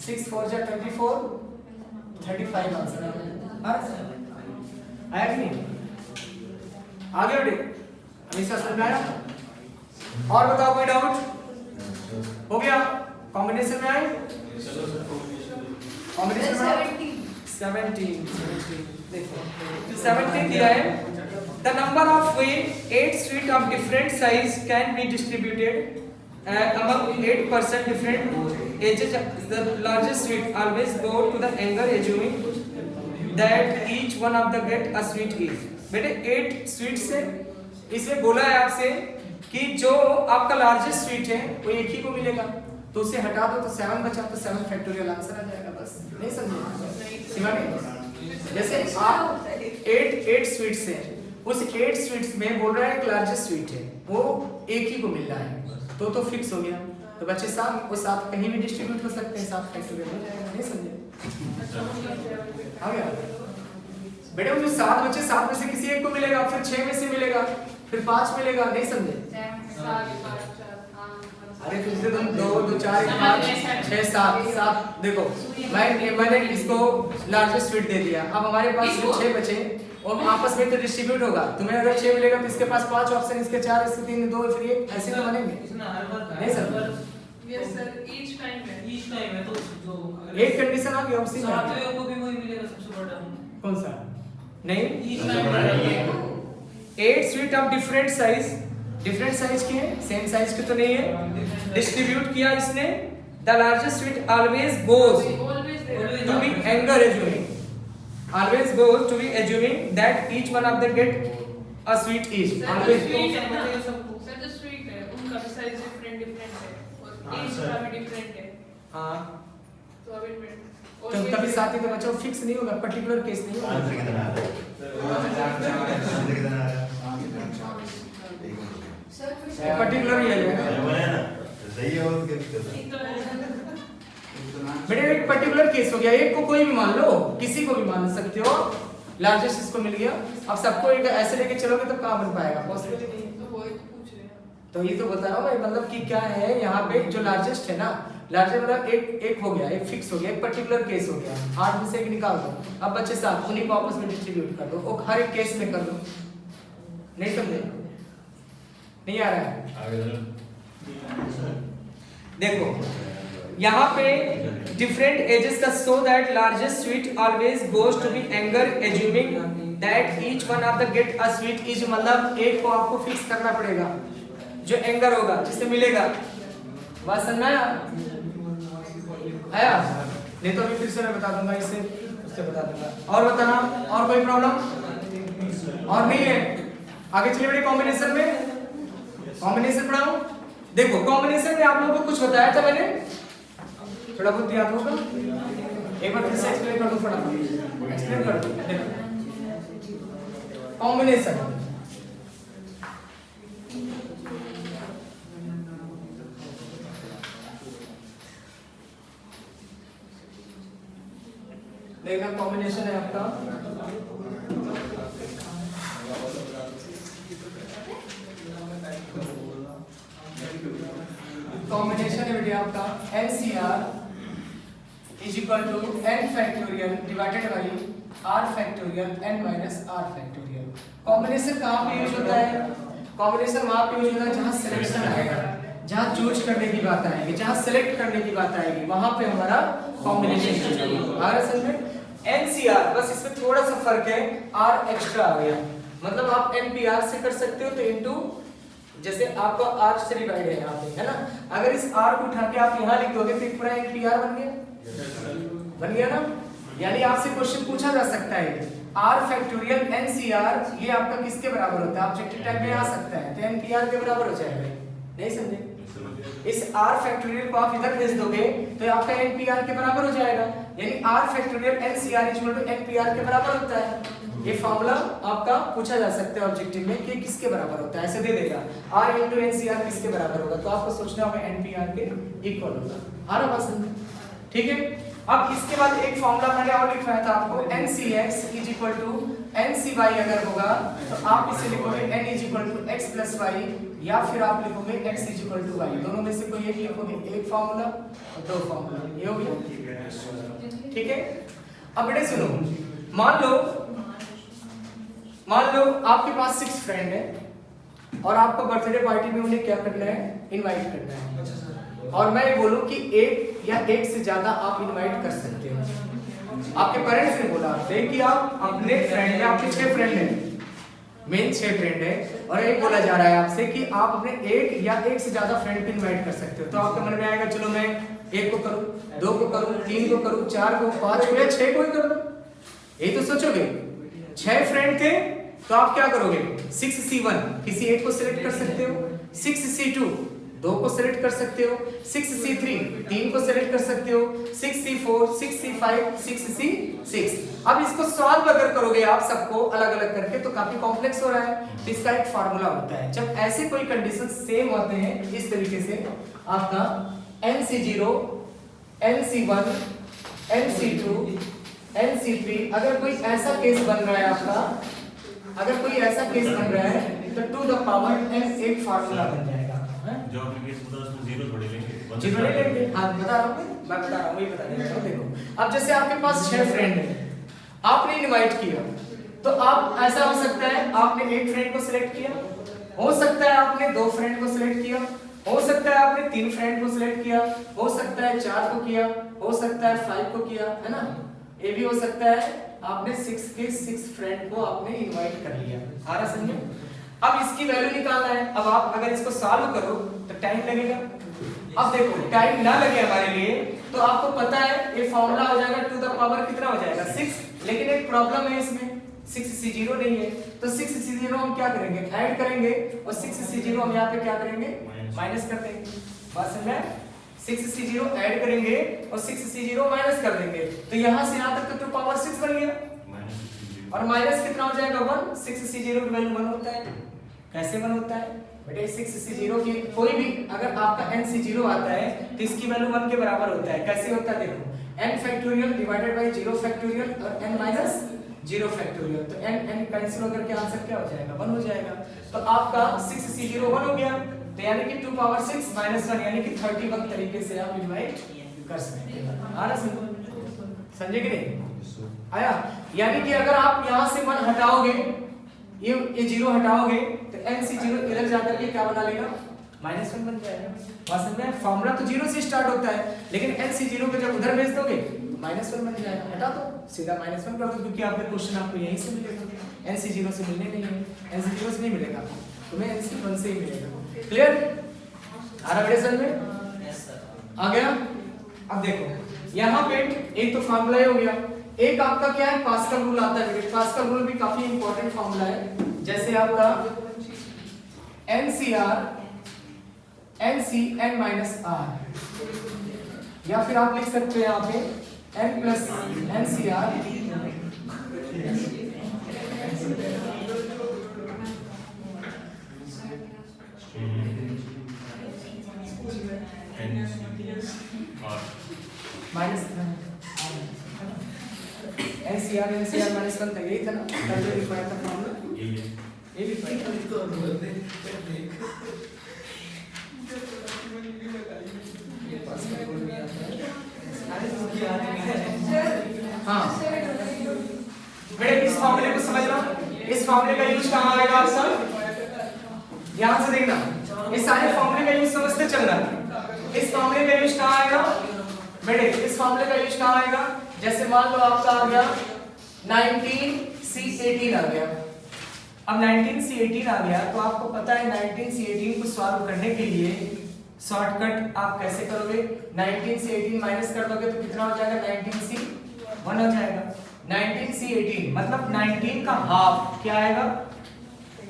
6 4 जा 24 35 आंसर आया कि नहीं, आगे बढ़े अभी इसका समझ में आया। और बताओ कोई डाउट हो गया, कॉम्बिनेशन में आए, कॉम्बिनेशन में 17 देखो 17 दिया है, the number of way 8 sweets of different size can be distributed among 8 person different ages. The largest sweet always go to the younger, assuming that each one of the get a sweet each. बेटे 8 sweets है, इसमें बोला है आपसे कि जो आपका largest sweet है वो एक ही को मिलेगा तो उसे हटा दो तो 7 बचा तो 7 फैक्टोरियल आंसर आ जाएगा, बस नहीं समझे सिवानी। जैसे आप 8 स्वीट्स हैं, उस 8 स्वीट्स में बोल रहा है एक लार्जेस्ट स्वीट है वो एक ही को मिल रहा है तो फिक्स हो गया, तो बच्चे 7 वो 7 कहीं भी डिस्ट्रीब्यूट हो सकते हैं, 7 फैक्टोरियल हो जाएगा, नहीं समझे आ गया बेटे। वो जो 7 बच्चे 7 में से किसी एक को मिलेगा, फिर 6 में से मिलेगा, फिर 5 मिलेगा, नहीं समझे। अरे फिर से तुम 2 2 4 5 6 7 देखो मैंने इसको लार्जेस्ट स्वीट दे दिया, अब हमारे पास जो 6 बचे और आपस में तो डिस्ट्रीब्यूट होगा, तुम्हें अगर 6 मिलेगा तो इसके पास 5 ऑप्शन, इसके 4, इसके 3 2 फिर 1 ऐसे तो बनेंगे, नहीं sir yes sir each time है तो जो एक कंडीशन आ गई ऑप्शन में, सातवें को भी वही मिलेगा सबसे बड़ा, कौन सा नहीं ईच टाइम है 8 स्वीट ऑफ डिफरेंट साइज के हैं, सेम साइज के तो नहीं है, डिस्ट्रीब्यूट किया इसने, the largest sweet always goes to be younger assuming, always goes to be assuming that each one of them get a sweet each, always sir जो sweet है उनका भी साइज डिफरेंट है और एज का भी डिफरेंट है, हाँ तो अभी तो तभी साथ ही तो बच्चों फिक्स नहीं होगा, पर्टिकुलर केस नहीं होगा। आंसर कितना आ रहा है, आंसर कितना आ रहा है, पर्टिकुलर ही है बोले ना सही है और क्या बेटे, एक पर्टिकुलर केस हो गया, एक को कोई भी मान लो, किसी को भी मान सकते हो, लार्जेस्ट इसको मिल गया, अब सबको एक ऐसे लेके चलोगे तो कहाँ बन पाएगा, पॉसिबल ही नहीं है। तो वही तो पूछ रहे हैं, तो ये तो बता रहा हूँ भाई, मतलब कि क्या है यहाँ पे जो लार्जेस्ट है ना, लार्जेस्ट मतलब एक हो गया, एक फिक्स हो गया, एक पर्टिकुलर केस हो गया, 8 में से एक निकाल दो, अब बच्चे 7 उन्हीं को आपस में डिस्ट्रीब्यूट कर दो, वो हर एक केस में कर दो, नहीं समझे, नहीं आ रहा है। देखो यहाँ पे डिफरेंट एजेस का so that largest sweet always goes to be younger assuming that each one of the get a sweet is, मतलब एक को आपको फिक्स करना पड़ेगा जो एंगर होगा जिससे मिलेगा, बात समझ में आया नहीं तो अभी फिर से मैं बता दूंगा, इससे उससे बता दूंगा। और बताना, और कोई प्रॉब्लम और नहीं है, आगे चलिए बेटे कॉम्बिनेशन में, कॉम्बिनेशन पढ़ाऊं। देखो कॉम्बिनेशन में आप लोगों को कुछ बताया था मैंने, थोड़ा बहुत याद होगा? एक बार फिर से एक्सप्लेन कर दो फटाफट, एक्सप्लेन कर दो। कॉम्बिनेशन देखना, कॉम्बिनेशन है आपका कॉम्बिनेशन है बेटे आपका NCR is equal to n factorial divided by r factorial n minus r factorial. Combination कहाँ पे यूज होता है? कॉम्बिनेशन वहाँ पे यूज होता है जहाँ सिलेक्शन आएगा, जहाँ चूज करने की बात आएगी, जहाँ सेलेक्ट करने की बात आएगी, वहाँ पे हमारा कॉम्बिनेशन यूज होगा। आ रहा समझ में? NCR बस इसमें थोड़ा सा फर्क है, R एक्स्ट्रा आ गया, मतलब आप NPR से कर सकते हो तो इनटू, जैसे आपका R से डिवाइड है यहाँ पे, है ना? अगर इस R को उठा के आप यहाँ लिख दोगे तो पूरा NPR बन गया ना? यानी आपसे क्वेश्चन पूछा जा सकता है R फैक्टोरियल NCR ये आपका किसके बराबर होता है? ऑब्जेक्टिव टाइप में आ सकता है तो NPR के बराबर हो जाएगा। नहीं समझे? इस R फैक्टोरियल को आप इधर भेज दोगे तो आपका NPR के बराबर हो जाएगा, यानी R factorial NCR equal to NPR के बराबर होता है। ये फार्मूला आपका पूछा जा सकता है ऑब्जेक्टिव में कि किसके बराबर होता है, ऐसे दे देगा R इनटू NCR किसके बराबर होगा, तो आपको सोचना होगा NPR के इक्वल होगा। आ रहा बात समझ? ठीक है। अब इसके बाद एक फार्मूला मैंने और लिखवाया था आपको, NCX is equal to NCY अगर होगा तो आप इसे लिखोगे N is equal to X plus Y, या फिर आप लिखोगे X is equal to Y। दोनों में से कोई एक लिखोगे, एक फार्मूला और दो फार्मूला, ये हो गया। ठीक है। अब बेटे सुनो, मान लो आपके पास 6 फ्रेंड है और आपको बर्थडे पार्टी में उन्हें क्या करना है? इनवाइट करना है। और मैं ये बोलूं कि एक या एक से ज्यादा आप इनवाइट कर सकते हो। आपके पेरेंट्स ने बोला आपसे कि आप अपने फ्रेंड है, आपके 6 फ्रेंड है, मेन 6 फ्रेंड है, और एक बोला जा रहा है आपसे कि आप अपने एक या एक से ज्यादा फ्रेंड को इनवाइट कर सकते हो। तो आपके मन में आएगा चलो मैं 1 को करूं, 2 को करूं, 3 को करूं, 4 को, 5 को या 6 को ही कर दूं। यही तो सोचोगे। 6 फ्रेंड थे तो आप क्या करोगे? 6C1 किसी एक को सिलेक्ट कर सकते हो, 6C2 2 को सिलेक्ट कर सकते हो, 6C3 3 को सिलेक्ट कर सकते हो, 6C4 6C5 6C6। अब इसको सॉल्व अगर करोगे आप सबको अलग अलग करके तो काफी कॉम्प्लेक्स हो रहा है, तो इसका एक फार्मूला होता है। जब ऐसे कोई कंडीशन सेम होते हैं इस तरीके से, आपका NC0 NC1 NC2 NC3, अगर कोई ऐसा केस बन रहा है आपका, अगर कोई ऐसा केस बन रहा है तो टू द पावर n एक फार्मूला बन जाएगा। जो आपने केस बताया उसमें जीरो थोड़े लेंगे, जीरो नहीं लेंगे। हाँ बता रहा हूँ, मैं बता रहा हूँ, वही बता देता हूँ। देखो अब जैसे आपके पास 6 फ्रेंड है, आपने इनवाइट किया, तो आप ऐसा हो सकता है आपने एक फ्रेंड को सिलेक्ट किया, हो सकता है आपने 2 फ्रेंड को सिलेक्ट किया, हो सकता है आपने 3 फ्रेंड को सिलेक्ट किया, हो सकता है 4 को किया, हो सकता है 5 को किया, है ना? ये भी हो सकता है आपने 6 के 6 फ्रेंड को आपने इनवाइट कर लिया। आ रहा समझे? अब इसकी वैल्यू निकालना है। अब आप अगर इसको सॉल्व करो तो टाइम लगेगा। अब देखो टाइम ना लगे हमारे लिए तो आपको पता है ये फार्मूला हो जाएगा टू द पावर कितना हो जाएगा 6, लेकिन एक प्रॉब्लम है इसमें 6C0 नहीं है, तो 6C0 हम क्या करेंगे? ऐड करेंगे, और 6C0 हम यहाँ पे क्या करेंगे? माइनस कर देंगे। बात समझ में? 6C0 ऐड करेंगे और 6C0 माइनस कर देंगे, तो यहाँ से यहाँ तक तो 2 पावर 6 बन गया, और माइनस कितना हो जाएगा 1। 6C0 की वैल्यू 1 होता है। कैसे 1 होता है बेटे? 6C0 की कोई भी अगर आपका NC0 आता है तो इसकी वैल्यू 1 के बराबर होता है। कैसे होता है देखो, n factorial divided by 0 factorial और n माइनस 0 फैक्टोरियल, तो n कैंसिल होकर के आंसर क्या हो जाएगा? 1 हो जाएगा। तो आपका 6C0 1 हो गया, तो यानी कि 2 पावर 6 माइनस 1 यानी कि 31 तरीके से आप इनवाइट कर सकते हैं। आ रहा समझे कि नहीं? आया? यानी कि अगर आप यहाँ से 1 हटाओगे, ये 0 हटाओगे तो NC0 इधर जाकर के क्या बना लेगा? -1 बन जाएगा। वास्तव में फार्मूला तो 0 से स्टार्ट होता है, लेकिन NC0 को जब उधर भेज दोगे तो -1 बन जाएगा। हटा दो, सीधा -1 कर दो, क्योंकि आपका क्वेश्चन आपको यहीं से मिलेगा, NC0 से मिलने नहीं है, NC0 से नहीं मिलेगा, तुम्हें NC1 से ही मिलेगा। क्लियर? आ रहा बेटे समझ में? Yes sir. आ गया? अब देखो यहाँ पे एक तो फार्मूला हो गया, एक आपका क्या है? पास्कल रूल आता है। पास्कल रूल भी काफी इंपॉर्टेंट फार्मूला है। जैसे आपका NCR NC n-R, या फिर आप लिख सकते हो यहाँ पे n plus NCR minus NCR minus 1 था, यही था ना कल जो लिखवाया था फॉर्मूला, ये भी हाँ बेटे इस फॉर्मूले को समझ लो, इस फॉर्मूले का यूज कहाँ आएगा आपका, ध्यान से देखना, इस सारे फॉर्मूले का यूज समझते चलना। इस फॉर्मूले का यूज कहाँ आएगा बेटे, इस फॉर्मूले का यूज कहाँ आएगा, जैसे मान लो आपका आ गया 19C18 आ गया। अब 19C18 आ गया तो आपको पता है 19C18 को सॉल्व करने के लिए शॉर्टकट आप कैसे करोगे, 19C18 माइनस कर दोगे तो कितना हो जाएगा, 19C1 हो जाएगा। 19C18 मतलब 19 का हाफ क्या आएगा,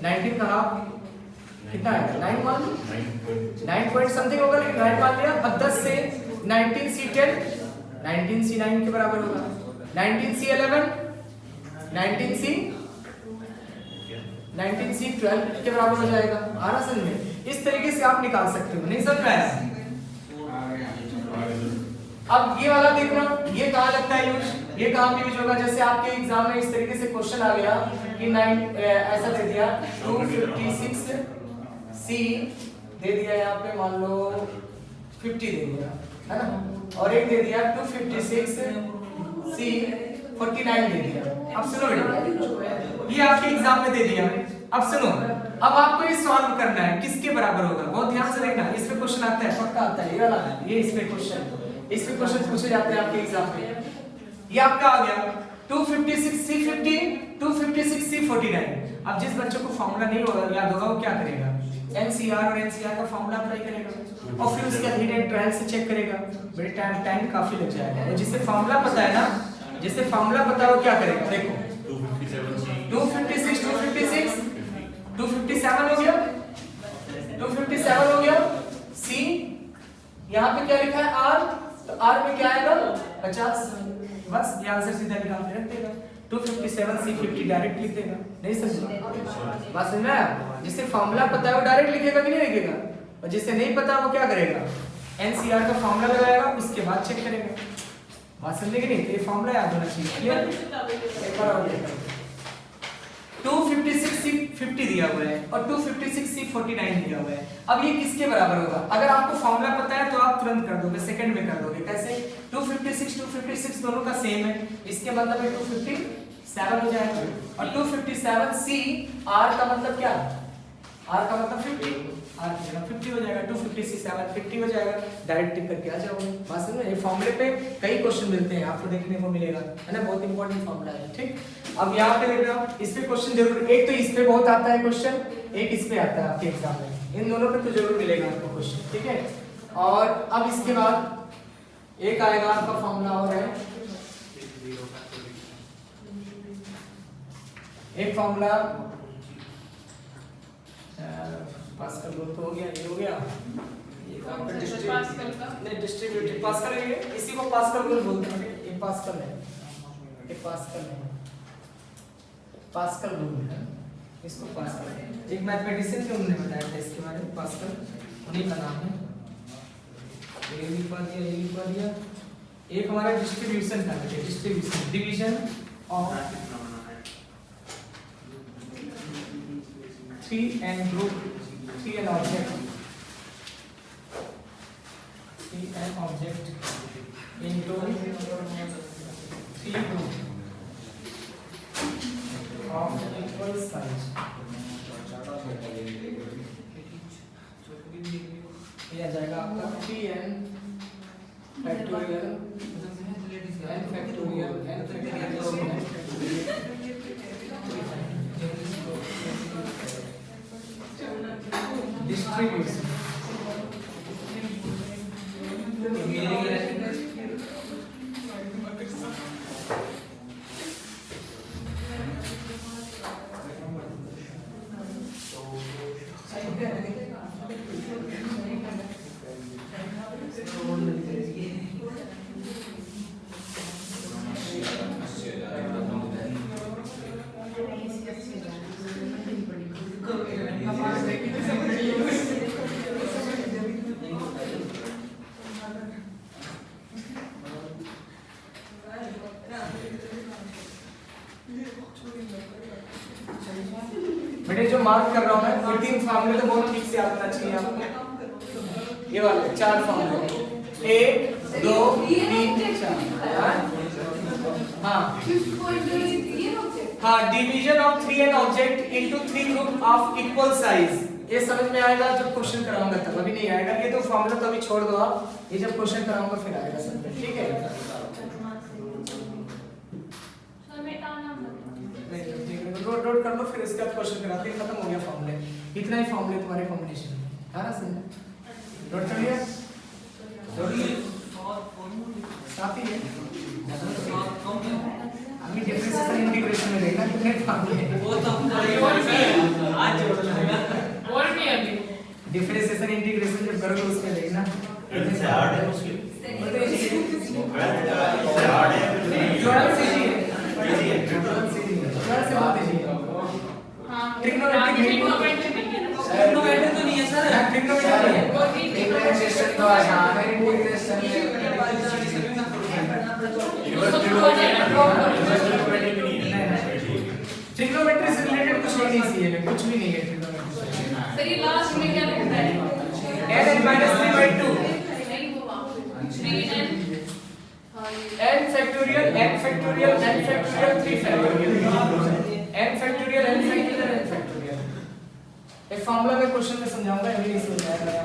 19 का हाफ कितना आएगा, 9 मान लो 9 पॉइंट समथिंग होगा, लेकिन 9 मान लिया। अब 10 से 19C10 19C9 के बराबर होगा, 19C11 19C12 के बराबर हो जाएगा। आ रहा समझ में, इस तरीके से आप निकाल सकते हो, नहीं समझ में आया? अब ये वाला देखना, ये कहाँ लगता है यूज, ये कहाँ यूज होगा, जैसे आपके एग्जाम में इस तरीके से क्वेश्चन आ गया कि 9 ऐसा दे दिया 256C दे दिया, यहाँ पे मान लो 50 दे दिया है ना, और एक दे दिया 256C 49 दे दिया। अब सुनो बेटा, ये आपके एग्जाम में दे दिया। अब सुनो, अब आपको ये सॉल्व करना है, किसके बराबर होगा, बहुत ध्यान से देखना, इस पे क्वेश्चन आता है, पक्का आता है, ये वाला ये इस पे क्वेश्चन पूछे जाते हैं आपके एग्जाम में। ये आपका आ गया 256C50 256C49। अब जिस बच्चे को फॉर्मूला नहीं होगा याद होगा वो क्या करेगा, NCR और NCR का फॉर्मूला अप्लाई करेगा और फिर उसके बाद हिट एंड ट्रायल से चेक करेगा। बड़े टाइम काफी लग जाएगा, और जिससे फॉर्मूला पता है ना, जिससे फॉर्मूला पता है वो क्या करेगा, देखो 256 257 हो गया, 257 हो गया। C यहाँ पे क्या लिखा है R, तो R में क्या आएगा 50, बस ये आंसर सीधा निकाल के रख देगा, 257C50 डायरेक्ट लिख देगा। नहीं समझ बात समझ में आया? जिससे फॉर्मूला पता है वो डायरेक्ट लिखेगा कि नहीं लिखेगा, और जिससे नहीं पता वो क्या करेगा, NCR का फॉर्मूला लगाएगा, उसके बाद चेक करेगा। बात समझे कि नहीं? तो ये फॉर्मूला याद होना चाहिए, क्लियर? एक बार और देखो, 256C50 दिया हुआ है और 256C49 दिया हुआ है। अब ये किसके बराबर होगा, अगर आपको फॉर्मूला पता है तो आप तुरंत कर दोगे, सेकंड में कर दोगे। कैसे, 256 दोनों का सेम है, इसके मतलब है 257 हो जाएगा, और 257C R का मतलब क्या, R का मतलब 50, R की जगह 50 हो जाएगा, 256C7 50 हो जाएगा, डायरेक्ट टिक करके आ जाओगे। बात समझ में? ये फॉर्मूले पे कई क्वेश्चन मिलते हैं, आपको देखने को मिलेगा, है ना, बहुत इंपॉर्टेंट फॉर्मूला है। ठीक, अब यहाँ पे देखना, इस पे क्वेश्चन जरूर, एक तो इस पे बहुत आता है क्वेश्चन, एक इस पे आता है आपके एग्जाम में, इन दोनों पे तो जरूर मिलेगा आपको क्वेश्चन, ठीक है। और अब इसके बाद एक आएगा आपका फॉर्मूला और है, एक फॉर्मूला पास्कल रूल तो हो गया, ये हो गया, ये आपका डिस्ट्रीब्यूटिव पास्कल है, इसी को पास्कल रूल बोलते हैं। ये पास्कल है, ये पास्कल है, पास्कल रूल है, इसको पास्कल है। एक मैथमेटिशियन थे, उन्होंने बताया था इसके बारे में, पास्कल उन्हीं का नाम है। ये लिखवा दिया, ये लिखवा दिया। एक हमारा डिस्ट्रीब्यूशन का है, distribution, division of 3n group, 3n object, 3n object into 3 group of equal size। ये आ जाएगा आपका 3n factorial n factorial n factorial distribution. बेटे जो मार्क कर रहा हूं मैं वो 3 फॉर्मूले तो बहुत ठीक से याद करना चाहिए आपको। ये वाले 4 फॉर्मूले 1 2 3 4। हाँ हाँ, division of 3 an object into 3 group of equal size. ये समझ में आएगा जब क्वेश्चन कराऊंगा, तब अभी नहीं आएगा। ये तो फॉर्मूला तो अभी छोड़ दो आप, ये जब क्वेश्चन कराऊंगा फिर आएगा सब। ठीक है, नोट कर लो, फिर इसका क्वेश्चन कराते हैं। खत्म हो गया फॉर्मूले, इतना ही फॉर्मूले तुम्हारे कॉम्बिनेशन है ना। सही नोट कर लिया, साथ ही है अभी डिफरेंशिएशन इंटीग्रेशन में देखना कितने फॉर्मूले हैं। वो तो हम करेंगे आज जोड़ लेंगे। और भी अभी डिफरेंशिएशन इंटीग्रेशन जब करोगे उसमें देखना से हार्ड है मुश्किल। हाँ ट्रिग्नोमेट्री तो नहीं है सर। डिफरेंशिएशन तो आसान है, इंटीग्रेशन ट्रिग्नोमेट्री से रिलेटेड कुछ नहीं चाहिए, कुछ भी नहीं है ट्रिग्नोमेट्री। सर ये लास्ट में क्या लिखना है? n -3/2 n factorial n factorial n factorial 3 factorial n factorial n factorial n factorial. एक फार्मूला में क्वेश्चन में समझाऊंगा, अभी नहीं समझाया मैं।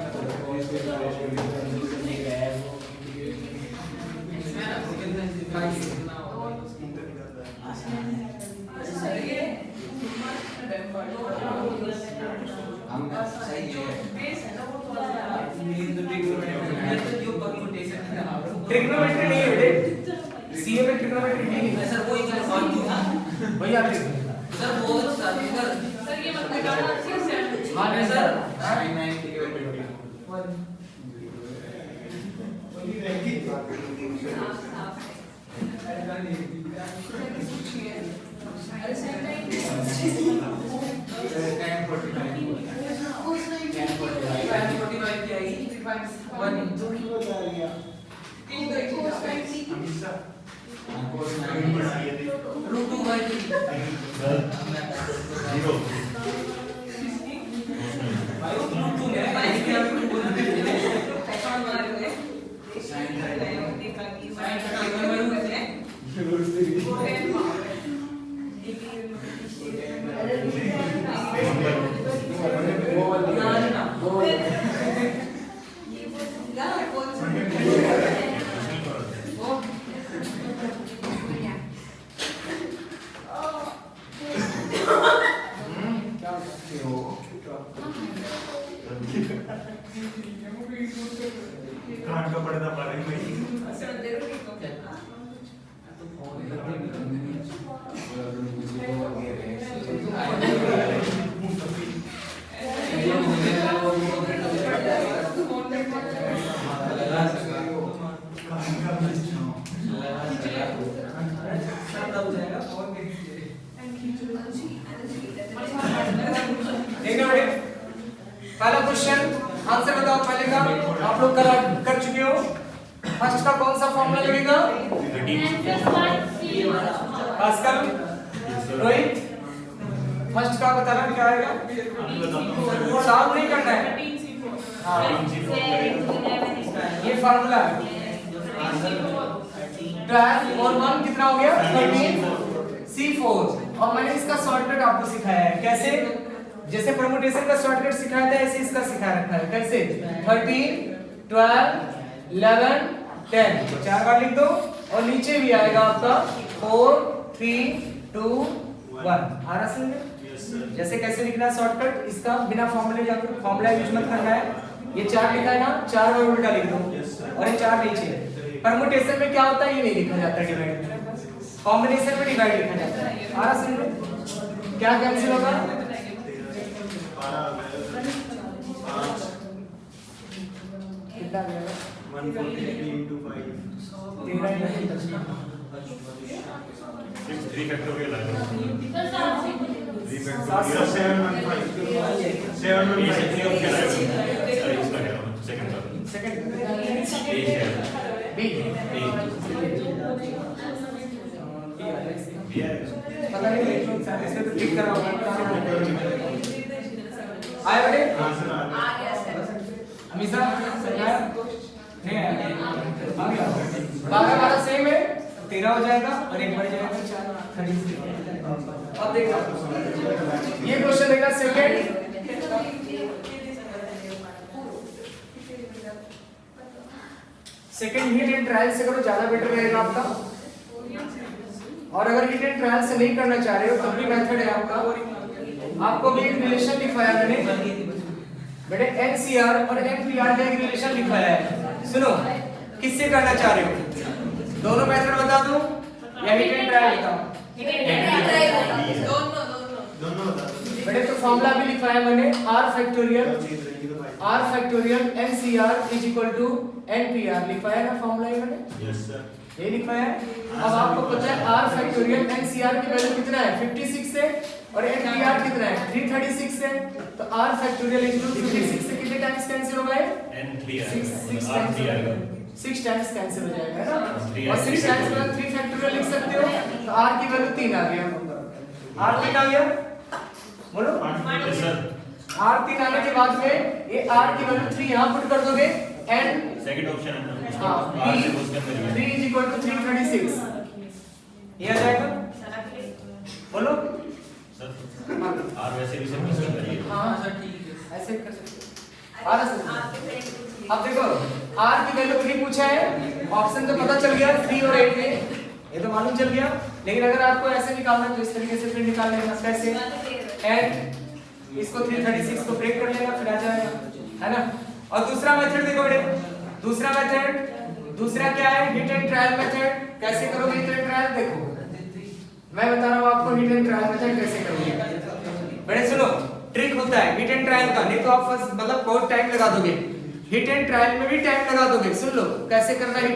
ट्रिग्नोमेट्री नहीं है बेटे, सीए में ट्रिग्नोमेट्री नहीं है सर। वही चलो बात की था वही आप लिख सर। वो सर सर ये मत बताना अच्छे से। हाँ नहीं सर, काट का पड़ता पड़े भाई। पहला क्वेश्चन आंसर बताओ पहले का। आप लोग कर चुके हो। फर्स्ट का कौन सा फॉर्मूला लगेगा? पास्कल, रोहित फर्स्ट का बताना क्या आएगा? सॉल्व नहीं करना है, हाँ ये फॉर्मूला है। 12 और 1 कितना हो गया? 13 C4। और मैंने इसका शॉर्टकट आपको सिखाया है कैसे, जैसे परमुटेशन का शॉर्टकट सिखाया था ऐसे इसका सिखा रखा है। कैसे? 13 12 11 10 चार बार लिख दो और नीचे भी आएगा आपका 4 3 2 1। आ रहा समझ? जैसे कैसे लिखना है शॉर्टकट इसका, बिना फॉर्मूले या फिर फॉर्मूला यूज मत करना है। ये 4 लिखा है ना, 4 बार उल्टा लिख दो और ये 4 नीचे। परमुटेशन में क्या होता है ये नहीं लिखा जाता डिवाइड, कॉम्बिनेशन में डिवाइड लिखा जाता है। आ रहा समझ? क्या कैंसिल होगा? कितना आएगा? 143 into 5 3 फैक्टोरियल आएगा। 3 715 सेकंड A है। बी A दिया है पता नहीं देख लो शायद इसमें तो टिक करा होगा आए बेटे हाँ सर आ गया सर। हमेशा सरकार नहीं आया आ गया 12 सेम है 13 हो जाएगा और एक बढ़ जाएगा 4 30 अब देखना ये क्वेश्चन देगा सेकंड हिट एंड ट्रायल से करो ज्यादा बेटर रहेगा आपका और अगर हिट एंड ट्रायल से नहीं करना चाह रहे हो तब भी मेथड है आपका आपको भी एक रिलेशन लिखवाया मैंने बेटे एनसीआर और एनपीआर का एक रिलेशन लिखवाया है सुनो किससे करना चाह रहे हो दोनों मेथड बता दो या हिट एंड ट्रायल बताओ दोनों बता दो बेटे तो फॉर्मूला भी लिखवाया मैंने r factorial NCR is equal to NPR लिखवाया ना फॉर्मूला ये मैंने यस सर ये लिखवाया है अब आपको पता है r फैक्टोरियल NCR की वैल्यू कितना है 56 है और NPR कितना है 336 है तो r factorial is equal to 56 से कितने टाइम्स कैंसिल होगा ये एन 3 6 आएगा 6 टाइम्स कैंसिल हो जाएगा है ना Three और 6 टाइम्स का 3 फैक्टोरियल लिख सकते हो तो r की वैल्यू 3 आ गया r 3 आ गया बोलो यस सर r 3 आने के बाद में ये r की वैल्यू 3 यहां पुट कर दोगे and सेकंड ऑप्शन है ना हां r से क्वेश्चन करिए 3 is equal to 336 ये आ जाएगा बोलो सर r वैसे भी से क्वेश्चन करिए हां सर ठीक है ऐसे कर सकते हो आ रहा है आपके फ्रेंड को अब देखो r की वैल्यू 3 पूछा है ऑप्शन तो पता चल गया 3 और 8 में ये तो मालूम चल गया लेकिन अगर आपको ऐसे निकालना है तो इस तरीके से फिर निकाल लेना कैसे एंड इसको 336 को ब्रेक कर लेना फिर आ जाएगा है ना और दूसरा मेथड देखो बेटे दूसरा क्या है हिट एंड ट्रायल मेथड कैसे करोगे हिट एंड ट्रायल देखो मैं बता रहा हूं आपको हिट एंड ट्रायल मेथड कैसे करोगे बेटे सुनो ट्रिक होता है हिट एंड ट्रायल का नहीं तो आप मतलब बहुत टाइम लगा दोगे हिट एंड ट्रायल में भी टाइम लगा दोगे सुन लो कैसे करना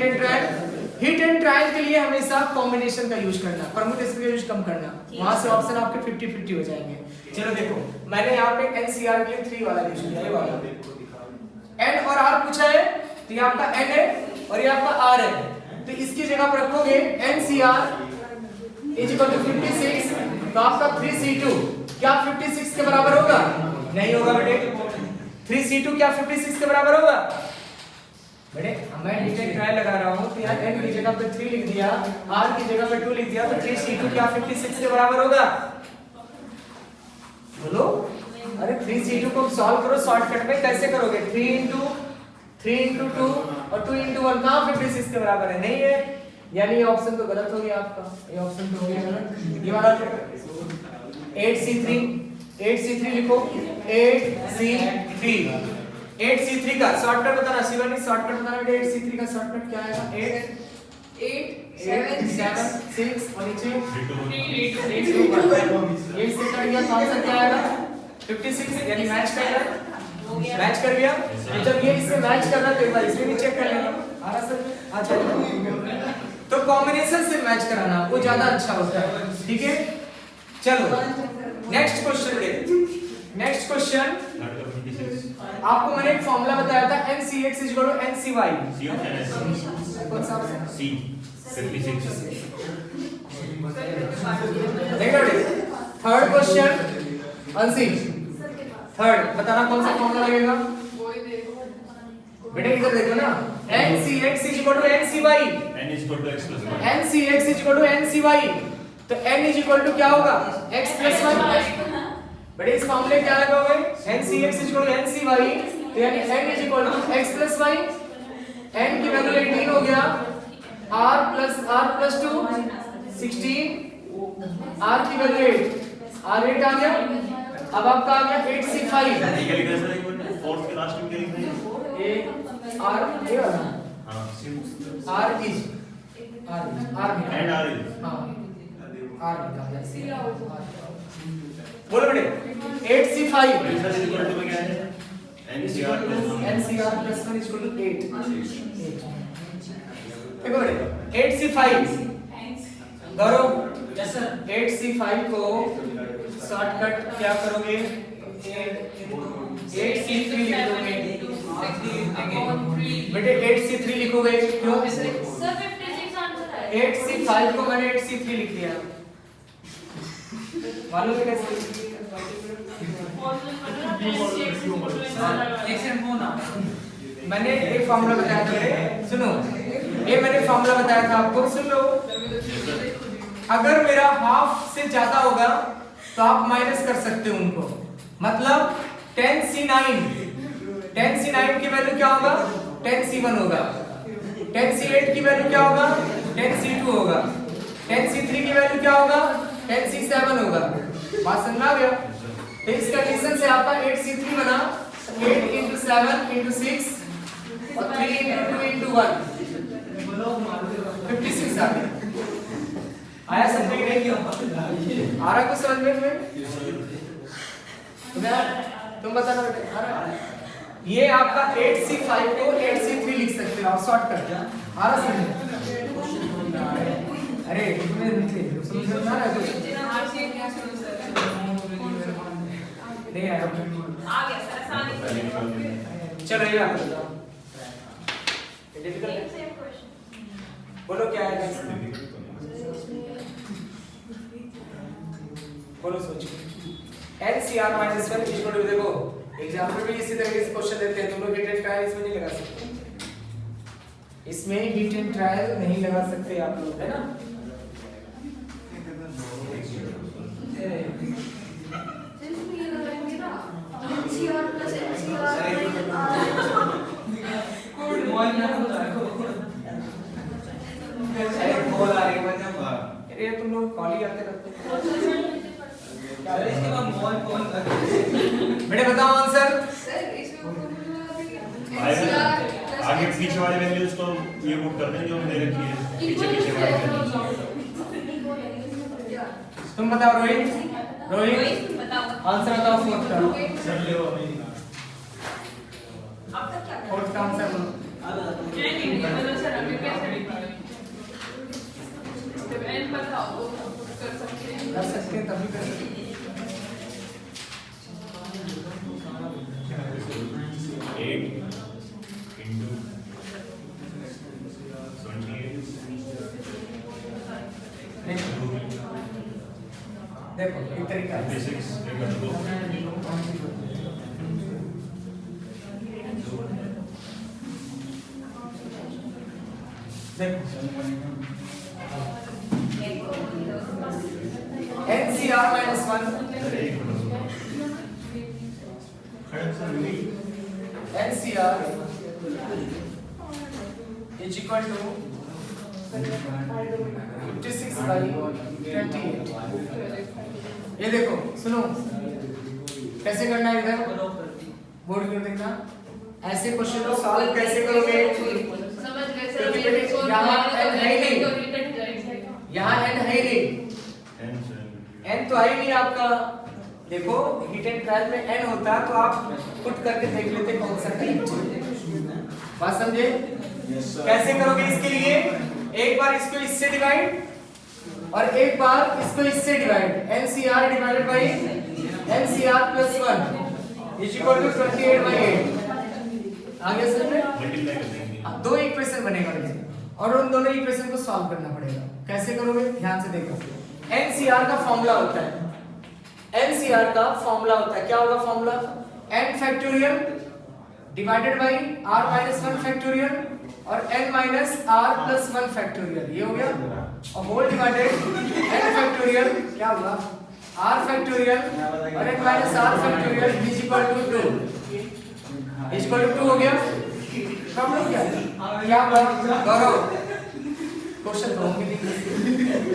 हिट एंड ट्रायल के लिए हमेशा कॉम्बिनेशन का यूज करना परम्यूटेशन का यूज कम करना वहां से ऑप्शन आपके 50-50 हो जाएंगे चलो देखो मैंने यहाँ पे एनसीआर के लिए 3 वाला यूज किया ये वाला एन और आर पूछा है तो ये आपका एन है और ये आपका आर है तो इसकी जगह पर रखोगे एनसीआर इज इक्वल टू 56 तो आपका 3c2 क्या 56 के बराबर होगा नहीं होगा बेटे 3c2 क्या 56 के बराबर होगा बेटे मैं हिट एंड ट्रायल लगा रहा हूं तो यहाँ n की जगह पे 3 लिख दिया r की जगह पे 2 लिख दिया तो 3c2 क्या 56 के बराबर होगा बोलो अरे 3c2 को सॉल्व करो शॉर्टकट में कैसे करोगे 3 into 2 और 2 into 1 कहां 56 के बराबर है नहीं है यानी ये ऑप्शन तो गलत हो गया आपका ये ऑप्शन तो हो गया गलत ये वाला 8c3 लिखो 8c3 का शॉर्टकट बताना शिवानी शॉर्टकट बताना बेटा 8c3 का शॉर्टकट क्या आएगा 8 7 6 और नीचे 8 से कट गया तो आंसर क्या आएगा 56 यानी मैच कर गया तो जब ये इससे मैच कर रहा तो एक बार इसमें भी चेक कर लेना आ रहा सर आ जाएगा तो कॉम्बिनेशन से मैच कराना वो ज्यादा अच्छा होता है ठीक है चलो नेक्स्ट क्वेश्चन आपको मैंने एक फॉर्मूला बताया था NCX NCY कौन सा C 56 देखो थर्ड क्वेश्चन अंशी थर्ड बताना कौन सा फॉर्मूला लगेगा बेटे इधर देखो ना NCX NCY n is equal to x plus 1 NCX NCY तो n इज इक्वल टू क्या होगा x plus 1 बेटे इस फॉर्मूले क्या लगाओगे NCX NCY तो यानी n is equal to x plus y n की वैल्यू 18 हो गया r plus 2 16 r की वैल्यू 8 r 8 आ गया अब आपका आ गया 8c5 क्या लिखा है सर एक मिनट फोर्थ के लास्ट में क्या लिखा है ये r ये वाला हां r is and r is हां r निकाल बोलो बेटे 8c5 सर इक्वल टू क्या है NCR plus 1 NCR plus 1 is equal to 8 देखो बेटे 8c5 गौरव यस सर 8c5 को शॉर्टकट क्या करोगे 8c3 लिख दोगे बेटे 8c3 लिखोगे क्यों सर 56 आंसर है 8c5 को मैंने 8c3 लिख दिया मालूम है कैसे? मैंने एक फॉर्मूला बताया था, सुनो, ये मैंने फॉर्मूला बताया था आपको, सुन लो। अगर मेरा हाफ से ज्यादा होगा तो आप माइनस कर सकते हो उनको, मतलब 10C9 की वैल्यू क्या होगा? 10C1 होगा। 10C8 की वैल्यू क्या होगा? 10C2 होगा। 10C3 की वैल्यू क्या होगा? 10C7 होगा। बात समझ आ गया? तो इस कंडीशन से आपका 8C3 बना 8 into 7 into 6 और 3 into 2 into 1 56 आ गया। आया समझ में? नहीं क्यों आ रहा कुछ समझ में तुम्हें? तुम बताना बेटा आ रहा? ये आपका 8C5 को 8C3 लिख सकते हो आप शॉर्ट करके। आ रहा समझ में? अरे तुम्हें समझ में आ रहा है कुछ? नहीं आया। आ गया सर, आसानी से। चलो ये आप डिफिकल्ट है। Same question. बोलो क्या है? बोलो सोचो। NCR -1 इक्वल टू, देखो एग्जाम्पल में इसी तरीके से क्वेश्चन देते हैं, तुम लोग हिट एंड ट्रायल इसमें नहीं लगा सकते, इसमें हिट एंड ट्रायल नहीं लगा सकते आप लोग, है ना? अरे तुम लोग कॉल ही आते रहते हैं। बेटे बताओ आंसर। सर इसमें आगे पीछे वाले वैल्यूज तो ये बुक कर दें जो हमने दे रखी है, पीछे पीछे वाले वैल्यूज। तुम बताओ रोहित। रोहित बताओ आंसर बताओ फोर्थ का। आपका क्या फोर्थ का आंसर बोलो। सर अभी कैसे निकालें? जब n बताओ वो कर सकते हैं। कर सकते हैं तभी कर सकते हैं। 8 into 28 देखो एक तरीका है। 26 देखो NCR -1 NCR is equal to 56/28। ये देखो सुनो कैसे करना है, इधर बोर्ड में देखना, ऐसे क्वेश्चन को सॉल्व कैसे करोगे? समझ गए सर। क्योंकि बेटे यहाँ n है ही नहीं, यहाँ n है ही नहीं, n तो आई नहीं आपका। देखो हिट एंड ट्रायल में n होता तो आप पुट करके देख लेते कौन सा करेक्ट है। बात समझे? कैसे करोगे इसके लिए? एक बार इसको इससे डिवाइड और एक बार इसको इससे divide. NCR divided by NCR + 1 is equal to 28/8। आगे समझ में? मल्टीप्लाई कर देंगे। दो इक्वेशन बनेगा इसमें और उन दोनों इक्वेशन को सॉल्व करना पड़ेगा। कैसे करोगे ध्यान से देखो। NCR का फॉर्मूला होता है, NCR का फॉर्मूला होता है, क्या होगा formula? n factorial divided by r - 1 factorial और n - r + 1 फैक्टोरियल, ये हो गया, और होल डिवाइडेड n फैक्टोरियल क्या होगा? r फैक्टोरियल और n - r factorial is equal to 2 is equal to 2 हो गया। प्रॉब्लम क्या है? क्या हुआ गौरव? क्वेश्चन तो होंगे नहीं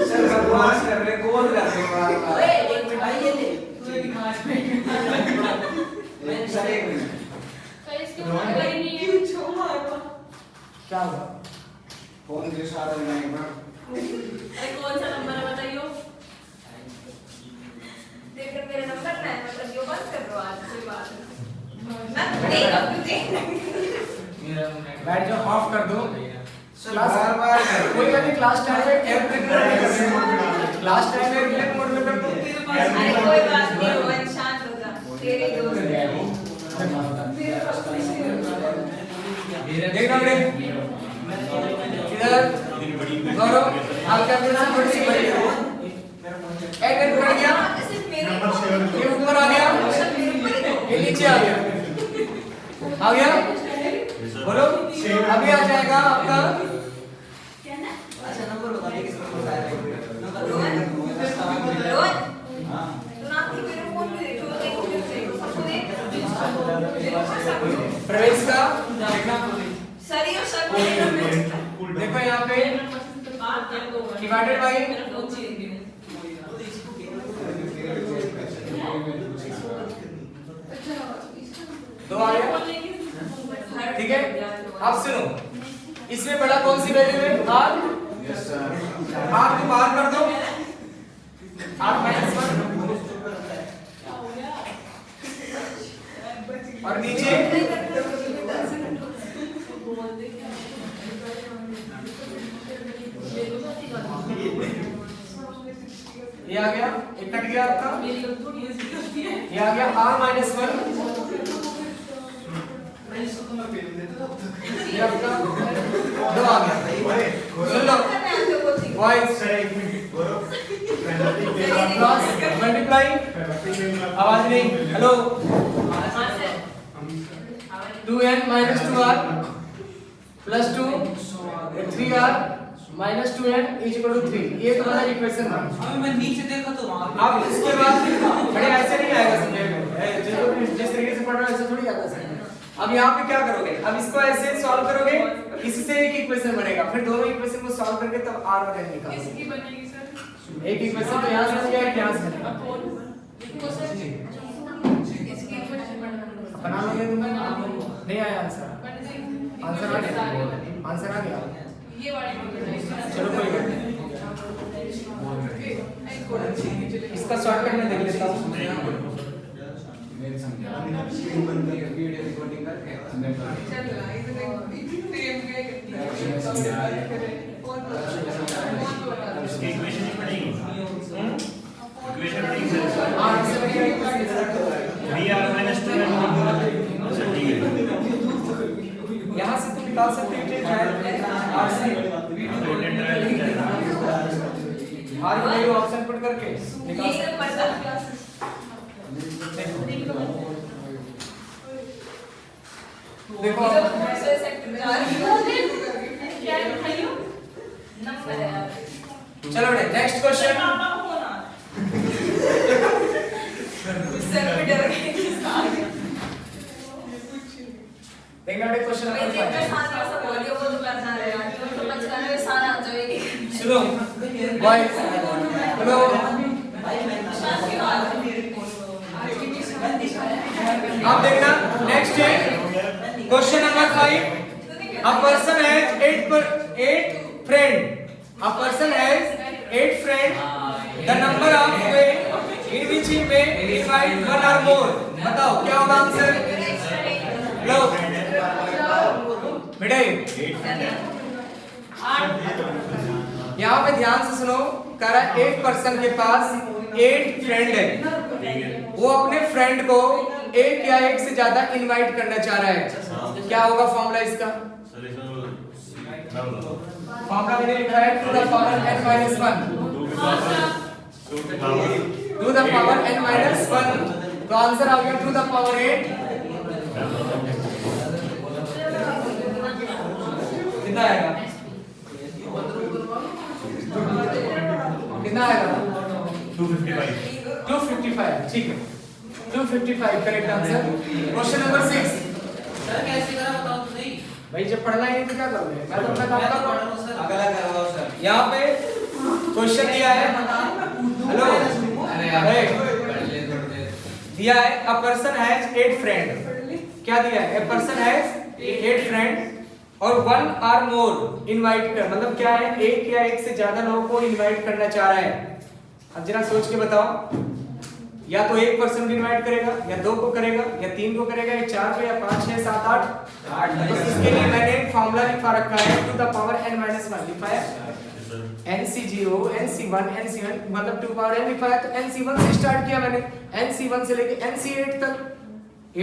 सर बकवास कर रहे, कौन कर रहे हो आप? ओए एक मिनट आइए ले तू एक खास में मैं सर एक मिनट तो इसके ऊपर ही नहीं है। क्या हुआ? फोन के साथ नहीं पर अरे कौन सा नंबर है बताइयो? देखकर मेरा नंबर ना है, मतलब यो बंद कर दो आज कोई बात नहीं। मैं नहीं करूँगी। बैठ जाओ, ऑफ कर दो। बार बार कोई बात नहीं, क्लास टाइम में एयरप्लेन मोड में कर दो, क्लास टाइम में एयरप्लेन मोड में कर दो। अरे कोई बात नहीं, रोहन शांत हो जा, तेरे दोस्त हैं। देखना बेटे इधर गौरव, आपका कैलकुलेशन थोड़ी सी बड़ी है। एक बढ़ गया नीचे आ गया बोलो। अभी आ जाएगा आपका अच्छा नंबर बता दे किसको बताया नंबर रोहन हां तू ना की मेरे फोन पे देखो सबको दे प्रवेश का देखना सर ये सर देखो यहाँ पे डिवाइडेड बाय दो आ गया। ठीक है अब सुनो इसमें बड़ा कौन सी वैल्यू है r r को बाहर कर दो r -1 और नीचे ये आ गया एक कट गया आपका ये आ गया r -1 ये आपका दो आ गया सुन लो वॉइस क्रॉस मल्टीप्लाई आवाज नहीं hello 2n - 2r + 2 3r - 2n = 3 ये तुम्हारा इक्वेशन है। अभी मैं नीचे देखा तो वहां अब इसके बाद बड़े ऐसे नहीं आएगा समझे जिस तरीके से पढ़ रहे हो ऐसे थोड़ी आता है। अब यहाँ पे क्या करोगे अब इसको ऐसे सॉल्व करोगे इससे एक इक्वेशन बनेगा फिर दोनों इक्वेशन को सॉल्व करके तब r और n निकालोगे। किसकी बनेगी सर? एक इक्वेशन तो यहाँ से बन जाएगा यहाँ से बनेगा अपोन इसको सर इसकी इक्वेशन बना लोगे तुम नहीं आया आंसर आंसर आ गया ये वाली चलो कोई बात नहीं इसका शॉर्टकट में देख लेता हूँ मेरे समझा वीडियो रिकॉर्डिंग करके चल रहा है इतने सेम के इसकी इक्वेशन ही पढ़ेंगे इक्वेशन पढ़ेंगे सर आंसर क्या इक्वेशन 3r - 2n अच्छा ठीक है यहाँ से तुम निकाल सकते हो कि r से r वैल्यू ऑप्शन पुट करके निकाल सकते हो। देखो चलो नेक्स्ट क्वेश्चन देखना क्वेश्चन नंबर 5 सुनो बॉयज हेलो अब देखना नेक्स्ट है question number 5 a person has 8 friend a person has 8 friend the number of way in which he may invite one or more बताओ क्या होगा आंसर लो बेटे यहाँ पे ध्यान से सुनो कह रहा है एक पर्सन के पास 8 फ्रेंड है वो अपने फ्रेंड को एक या एक से ज्यादा इनवाइट करना चाह रहा है क्या होगा फॉर्मूला इसका फॉर्मूला मैंने लिखा है two the power n - 1 two the power n - 1 तो आंसर आ गया टू द पावर 8 कितना आएगा कितना आएगा 255 ठीक है 255 correct answer question number 6 sir कैसे करा बताओ तो नहीं भाई जब पढ़ना है तो क्या करोगे मैं तो अपना काम कर रहा हूं सर अगला करवाओ सर यहाँ पे क्वेश्चन दिया है हेलो अरे दिया है अ पर्सन हैज 8 फ्रेंड क्या दिया है अ पर्सन हैज 8 फ्रेंड और 1 और मोर इनवाइट कर मतलब क्या है एक या एक से ज्यादा लोगों को इनवाइट करना चाह रहा है। अब जरा सोच के बताओ या तो एक पर्सन को इनवाइट करेगा या 2 को करेगा या 3 को करेगा या 4 को या 5 6 7 8 तो इसके लिए मैंने फार्मूला लिखा रखा है टू द पावर n - 1 लिखा है NC0 NC1 NC1 मतलब 2 पावर n लिखा है तो NC1 से स्टार्ट किया मैंने NC1 से लेके NC8 तक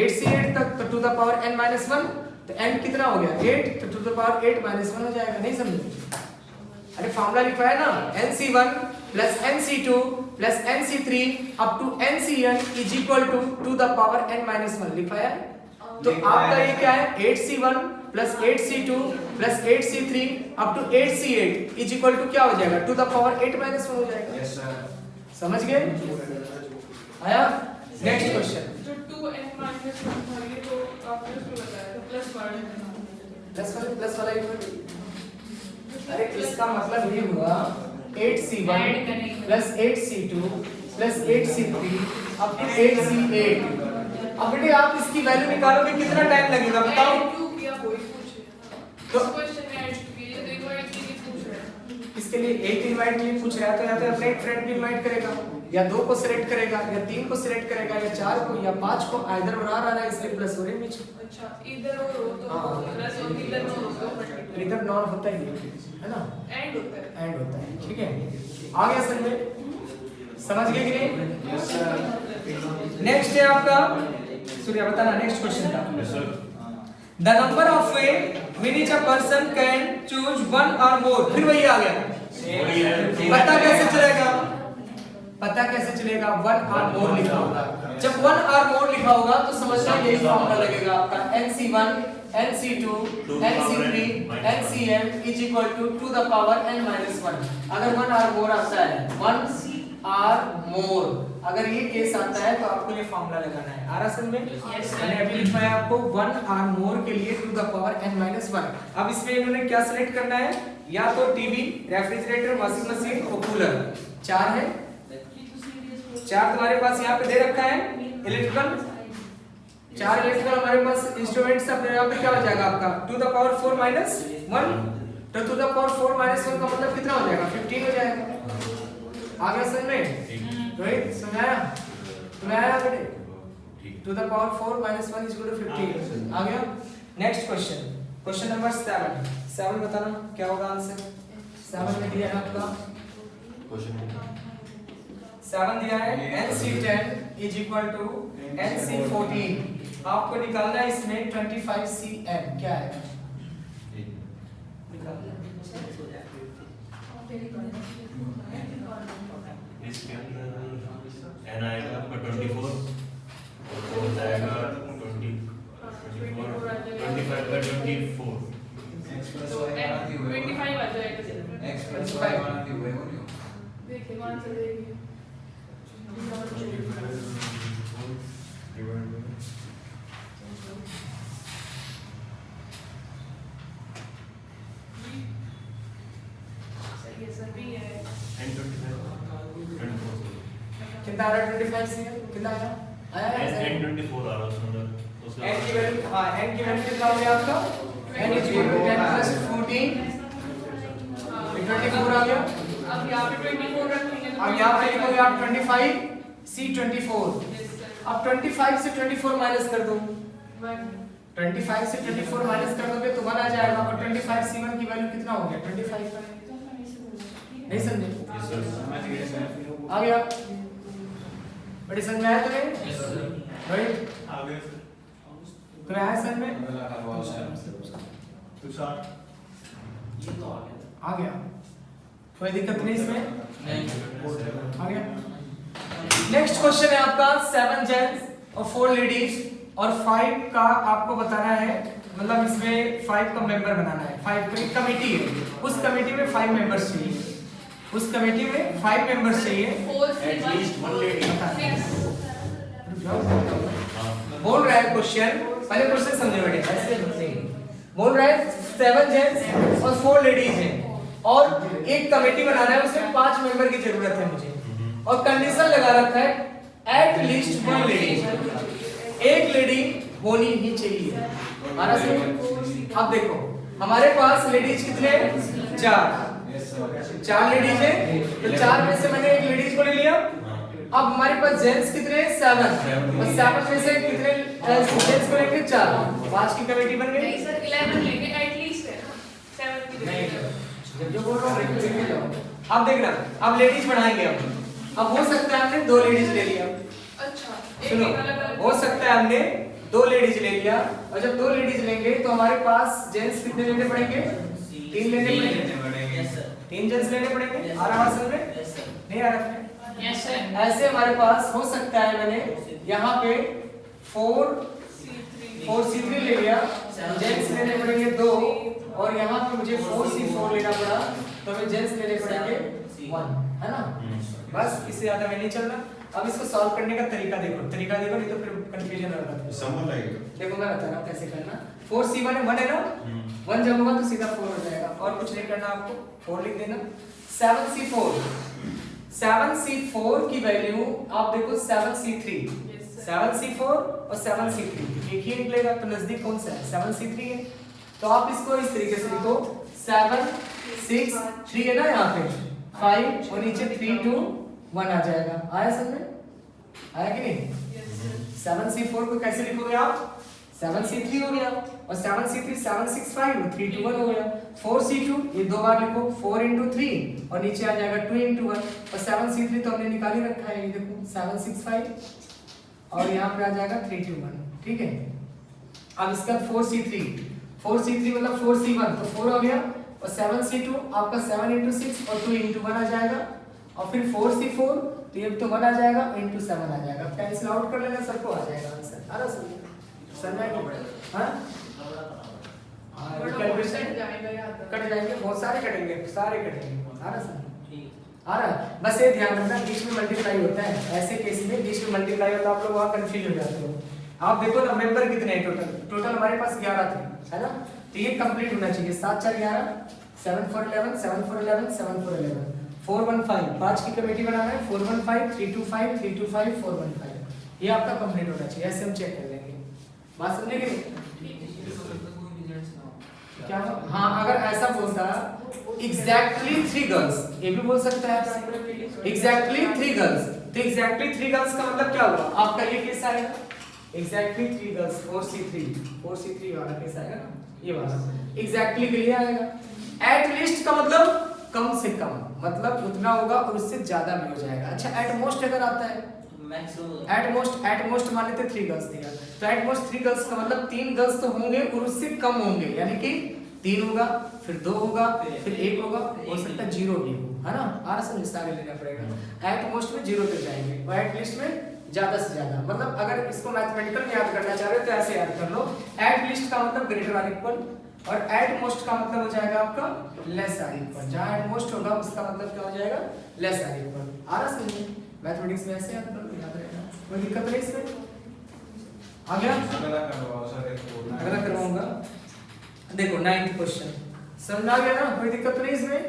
8 से 8 तक तो टू द पावर n - 1 तो n कितना हो गया 8 तो टू द पावर 8 - 1 हो जाएगा नहीं समझे अरे फार्मूला लिखा है ना NC1 + NC2 plus NC3 up to NCN is equal to the power n-1 लिखा है। तो आपका ये क्या है 8C1 plus 8C2 plus 8C3 up to 8C8 is equal to क्या हो जाएगा टू द पावर 8-1 हो जाएगा। Yes sir. समझ गए? आया? Next question. जो 2n-1 था ये तो आपने उसको बताया था प्लस वाला प्लस वाला इक्वल, अरे इसका मतलब ये हुआ 8C1 plus 8C2 plus 8C3 up to 8C8। अब बेटे आप इसकी वैल्यू निकालोगे कितना टाइम लगेगा बताओ? ऐड क्यों किया वही पूछे तो इस क्वेश्चन में ऐड किया ये देखो ऐड की पूछ रहा है। इसके लिए एक इनवाइट के लिए पूछ रहा है तो या तो अपने एक फ्रेंड को इनवाइट करेगा या 2 को सिलेक्ट करेगा या 3 को सिलेक्ट करेगा या 4 को या 5 को, आइदर और आ रहा है इसलिए प्लस हो रही है नीचे। अच्छा इधर और हो तो हाँ। प्लस और इधर और हो तो मल्टीप्लाई इधर नॉन होता ही है ना, एंड होता है। एंड होता है। ठीक है, आ गया समझ में? समझ गए कि नहीं? Yes sir. नेक्स्ट है आपका, सूर्या बताना नेक्स्ट क्वेश्चन था। Yes sir. The number of way which etch a person can choose one और मोर, फिर वही आ गया। वही है। पता कैसे चलेगा? पता कैसे चलेगा? वन और मोर लिखा होगा। जब वन और मोर लिखा होगा तो समझना यही फॉर्मूला लगेगा आपका NC1 NC2 NC3 NCN is equal to the power n-1। अगर वन और मोर आता है, वन और मोर अगर ये केस आता है तो आपको ये फॉर्मूला लगाना है। आ रहा समझ में? मैंने अभी लिखवाया आपको वन और मोर के लिए टू द पावर n-1। अब इसमें इन्होंने क्या सिलेक्ट करना है? या तो टीवी, रेफ्रिजरेटर, वॉशिंग मशीन और कूलर। 4 है, 4 तुम्हारे पास यहाँ पे दे रखा है। इलेक्ट्रिकल 4 इलेक्ट्रिकल हमारे पास इंस्ट्रूमेंट्स अपने यहाँ पे क्या हो जाएगा आपका टू द पावर 4-1। तो टू द पावर 4-1 का मतलब कितना हो जाएगा 15 हो जाएगा। आ गया समझ में? रोहित समझाया? समझाया बेटे? Two the power 4-1 is equal to 15। आ गया? नेक्स्ट क्वेश्चन, क्वेश्चन नंबर 7 बताना क्या होगा आंसर। 7 में दिया है आपका, 7 दिया है NC10 is equal to NC14। आपको निकालना है इसमें 25CM क्या है? इसके अंदर n आएगा आपका 24 और 4 जाएगा 20 25 का 24। तो 25 आ जाएगा। एक्स प्लस वाई बनाती हुए वो नहीं देखिए वहां से देखिए सही है सर भी है। कितना आ रहा है 25 से कितना आया? आया है N24 आ रहा है उसके अंदर। उसका n की वैल्यू, हां n की वैल्यू कितना हो गया आपका? n is equal to 10 plus 14 24 आ गया। अब यहाँ पे 24 रखेंगे तो अब यहाँ पे लिखोगे आप 25 C24। Yes, sir. अब 25 से 24 माइनस कर दो। 1 25 से 24 माइनस कर दोगे तो 1 आ जाएगा और 25 C1 की वैल्यू कितना हो गया 25। नहीं समझे? Yes sir. समझ गए सर। आ गया? बड़ी समझ में आया तुम्हें? राइट? आ गया सर। तुम्हें आया समझ में? अगला करवाओ सर। तुषार आ गया? कोई दिक्कत नहीं इसमें? आ गया? नेक्स्ट क्वेश्चन है आपका 7 जेंट्स और 4 लेडीज और 5 का आपको बताना है, मतलब इसमें 5 का मेंबर बनाना है। 5 की कमेटी है, उस कमेटी में 5 मेंबर्स चाहिए। उस कमेटी में 5 मेंबर्स चाहिए। 4 से At least one lady. 6 बोल रहा है क्वेश्चन, पहले क्वेश्चन समझे बेटे, ऐसे नहीं बोल रहा है 7 जेंट्स और 4 लेडीज हैं और एक कमेटी बनाना है, उसमें 5 मेंबर की जरूरत है मुझे और कंडीशन लगा रखा है एट लीस्ट 1 लेडी, एक लेडी होनी ही चाहिए। हमारा से अब देखो हमारे पास लेडीज कितने? 4 लेडीज है तो 4 में से मैंने एक लेडीज को ले लिया। अब हमारे पास जेंट्स कितने? 7 और 7 में से कितने जेंट्स को लेंगे? 4। 5 की कमेटी बन गई। नहीं सर 11 लेंगे एट लीस्ट है 7 की नहीं, जगह। जो बोल रहा हूँ लेके जाओ। अब देखना, अब लेडीज बढ़ाएंगे अब हो सकता है हमने 2 लेडीज ले लिया। अच्छा सुनो, हो सकता है हमने 2 लेडीज ले लिया और जब 2 लेडीज लेंगे तो हमारे पास जेंट्स कितने लेने पड़ेंगे? 3 लेने पड़ेंगे। 3 जेंट्स लेने पड़ेंगे। आ रहा समझ में? नहीं आ रहा? Yes, sir. ऐसे हमारे पास हो सकता है मैंने यहाँ पे 4C3 ले लिया, जेंस लेने पड़ेंगे 2 और यहाँ पे मुझे 4C4 लेना पड़ा तो हमें जेंस लेने पड़ेंगे 1, है ना? बस इससे ज्यादा मैं नहीं चलना। अब इसको सॉल्व करने का तरीका देखो नहीं तो फिर कंफ्यूजन होगा। देखो मैं बता रहा हूँ कैसे करना। 4C1 है 1 है ना, 1 जब होगा तो सीधा 4 हो जाएगा और कुछ नहीं करना आपको, 4 लिख देना। 7C4 की वैल्यू आप देखो 7C3, 7C4 और 7C3 एक ही निकलेगा तो नजदीक कौन सा है? 7C3 है। तो आप इसको इस तरीके से लिखो 7 6 3 है ना, यहाँ पे 5 और नीचे 3 2 1 आ जाएगा। आया समझ में? आया कि नहीं? 7C4 को कैसे लिखोगे आप? 7C3 हो गया और 7C3 765 3 2 1 हो गया। 4C2 ये 2 बार लिखो 4 into 3 और नीचे आ जाएगा 2 into 1 और 7C3 तो हमने निकाल ही रखा है, ये देखो 765 और यहाँ पे आ जाएगा 3 2 1, ठीक है। अब इसका 4C3 मतलब 4C1 तो 4 हो गया और 7C2 आपका 7 into 6 और 2 into 1 आ जाएगा और फिर 4C4 तो ये तो 1 आ जाएगा into 7 आ जाएगा। कैंसिल आउट कर लेना, सबको आ जाएगा आंसर। आ रहा समझ? हाँ कट जाएंगे, बहुत सारे कटेंगे, सारे कटेंगे। आ रहा समझ? आ रहा। बस ये ध्यान रखना बीच में मल्टीप्लाई होता है, ऐसे केस में बीच में मल्टीप्लाई होता है, आप लोग वहाँ कंफ्यूज हो जाते हो। आप देखो ना मेंबर कितने हैं टोटल हमारे पास 11 थे, है ना? तो ये कंप्लीट होना चाहिए। 7 4 11, 7 4 11, 7 4 11, 7 4 11, 4 1 5 5 की कमेटी बनाना है। 4 1 5 3 2 5 3 2 5 4 1 5 ये आपका कंप्लीट होना चाहिए। ऐसे हम चेक कर लेंगे। बात समझे कि नहीं? क्या? हाँ अगर ऐसा बोलता एग्जैक्टली 3 गर्ल्स, ये भी बोल सकता है एग्जैक्टली 3 गर्ल्स, तो एग्जैक्टली 3 गर्ल्स का मतलब क्या हुआ? आपका ये केस आएगा एग्जैक्टली 3 गर्ल्स 4C3 वाला केस आएगा ना, ये वाला एग्जैक्टली के लिए आएगा। एट लीस्ट का मतलब कम से कम, मतलब उतना होगा और उससे ज्यादा भी हो जाएगा। अच्छा एट मोस्ट अगर आता है, एट मोस्ट मान लेते 3 गर्ल्स दिया तो एट मोस्ट 3 गर्ल्स का मतलब 3 गर्ल्स तो होंगे और उससे कम होंगे, यानी कि 3 होगा फिर 2 होगा फिर 1 होगा, हो सकता है 0 भी हो, है ना? आर समझ सारे लेना पड़ेगा। एट मोस्ट में 0 तक जाएंगे और एट लिस्ट में ज्यादा से ज्यादा। मतलब अगर इसको मैथमेटिकल में याद करना चाह रहे हो तो ऐसे याद कर लो, एट लिस्ट का मतलब ग्रेटर आर इक्वल और एट मोस्ट का मतलब हो जाएगा आपका लेस आर इक्वल। जहां एट मोस्ट होगा उसका मतलब क्या हो जाएगा? Less or equal. आ रहा समझ? मैथमेटिक्स में ऐसे याद कर लो, याद रहेगा, कोई दिक्कत नहीं इसमें। आ गया? अगला करवाऊंगा। देखो 9th क्वेश्चन समझ आ गया ना? कोई दिक्कत नहीं इसमें,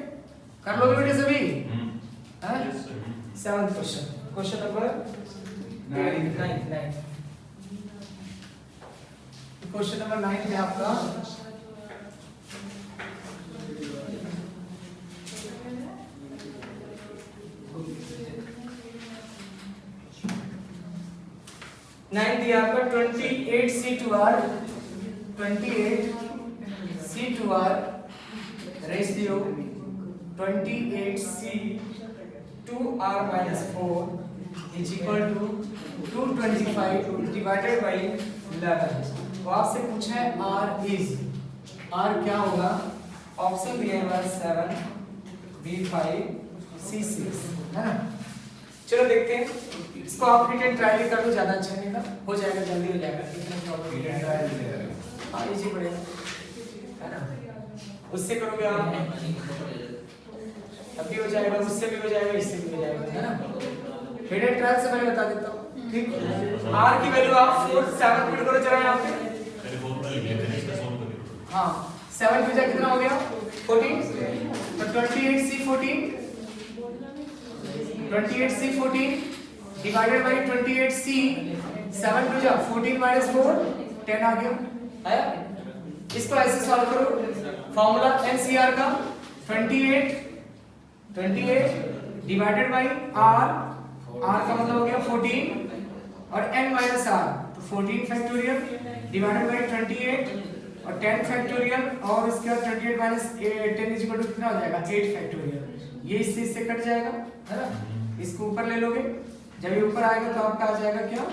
कर लोगे बेटे सभी? हैं? 7th question number 9 question number 9 में आपका दिया आपका 28C2R 28C2R ratio 28C2R minus 4 is equal to 225 divided by 11। तो आपसे पूछा है R is, R क्या होगा? ऑप्शन दिया है हमारा 7 B5 C6, है ना? चलो देखते हैं इसको। आप रिट एंड ट्रायल कर लो, ज्यादा अच्छा नहीं था, हो जाएगा, जल्दी हो जाएगा। इतना प्रॉब्लम रिट एंड ट्रायल हां इजी पड़ेगा, है ना? उससे करोगे आप अभी हो जाएगा, उससे भी हो जाएगा, इससे भी हो जाएगा, है ना? रिट एंड ट्रायल से पहले बता देता हूं, ठीक? r की वैल्यू आप 4 7 पुट करो जरा यहां पे। हां 7 पे जा कितना हो गया? 14 तो 28C14 divided by 28C 7 to जा 14 माइनस 4 10 आ गया। आया? इसको ऐसे सॉल्व करो, फार्मूला NCR का 28 डिवाइडेड बाय R का मतलब हो गया 14 और n माइनस R तो 14 फैक्टोरियल डिवाइडेड बाय 28 और 10 फैक्टोरियल और इसके बाद 28 माइनस 10 इज इक्वल टू कितना हो जाएगा? 8 फैक्टोरियल। ये इससे कट जाएगा, है ना? इसको ऊपर ले लोगे, जब ये ऊपर आएगा तो आपका आ जाएगा क्या?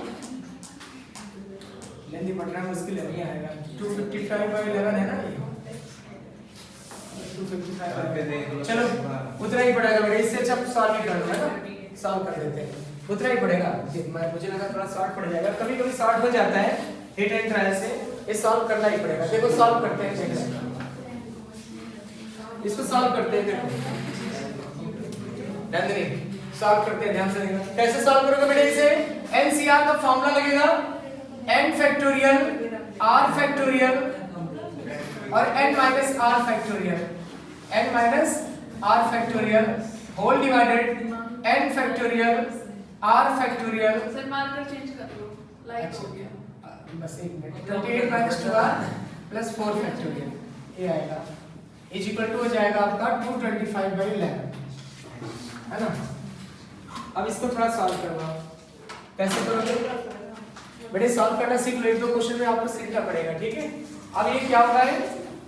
लेंदी पढ़ रहा है, मुश्किल नहीं आएगा। 255/11 है ना ये? 255। चलो उतना ही पड़ेगा बेटा, इससे अच्छा सॉल्व ही कर लो, है ना? सॉल्व कर देते हैं, उतना ही पड़ेगा। मुझे लगा थोड़ा शॉर्ट पड़ जाएगा, कभी कभी शॉर्ट हो जाता है हिट एंड ट्रायल से, ये सॉल्व करना ही पड़ेगा। देखो सॉल्व करते हैं, इसको सॉल्व करते हैं, देखो नंदिनी सॉल्व करते हैं, ध्यान से देखना। कैसे सॉल्व करोगे बेटे इसे? एनसीआर का फॉर्मूला लगेगा n फैक्टोरियल r फैक्टोरियल और n minus r factorial, n minus r factorial whole divided n factorial r factorial. Sir marker change कर लो, लाइक हो गया। बस एक minute, 28 minus 2r plus 4 factorial ये आएगा, इज इक्वल टू हो जाएगा आपका 225/11, है ना। अब इसको थोड़ा सॉल्व करवाओ, कैसे करोगे बेटे? सॉल्व करना सीख लो, एक दो क्वेश्चन में आपको सीखना पड़ेगा, ठीक है। अब ये क्या होगा है,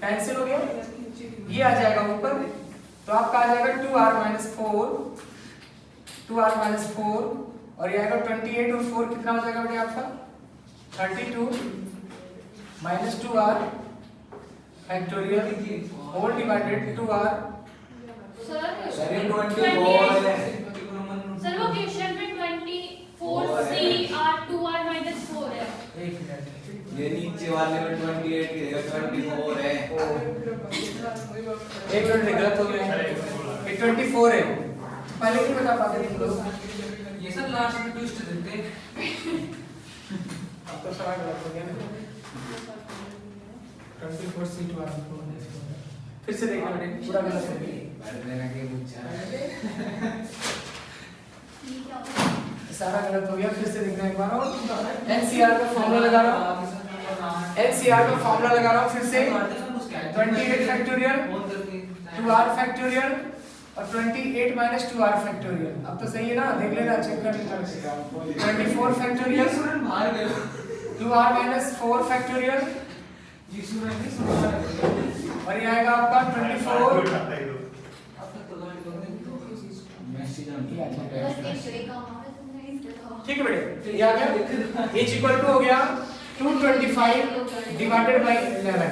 कैंसिल हो गया, ये आ जाएगा ऊपर, तो आपका आ जाएगा 2r माइनस 4, 2r माइनस 4 और ये आएगा 28 और 4 कितना हो जाएगा बेटे आपका 32 minus 2r factorial whole divided 2r। Sir 24 है। सर वो क्वेश्चन में 24c r 2r minus 4 है। एक मिनट, ये नीचे वाले में 28 के 24 है। एक मिनट गलत हो गया, ये 24 है, पहले नहीं बता पाते तुम लोग, ये सर लास्ट में ट्विस्ट देते। अब तो सारा गलत हो गया ना। 24c 2r फिर से देखना बेटे, पूरा गलत हो गया, बैठ देना के पूछा। सारा गलत हो गया, फिर से देखना एक बार और। एनसीआर का फॉर्मूला लगा रहा हूं, एनसीआर का फॉर्मूला लगा रहा हूं फिर से 28 फैक्टोरियल 2r फैक्टोरियल और 28 माइनस 2r फैक्टोरियल। अब तो सही है ना, देख लेना, चेक कर लेना। 24 फैक्टोरियल 2r माइनस 4 फैक्टोरियल और ये आएगा आपका 24। ठीक है बेटे, ये आ गया, h इक्वल टू हो गया 225 डिवाइडेड बाय 11।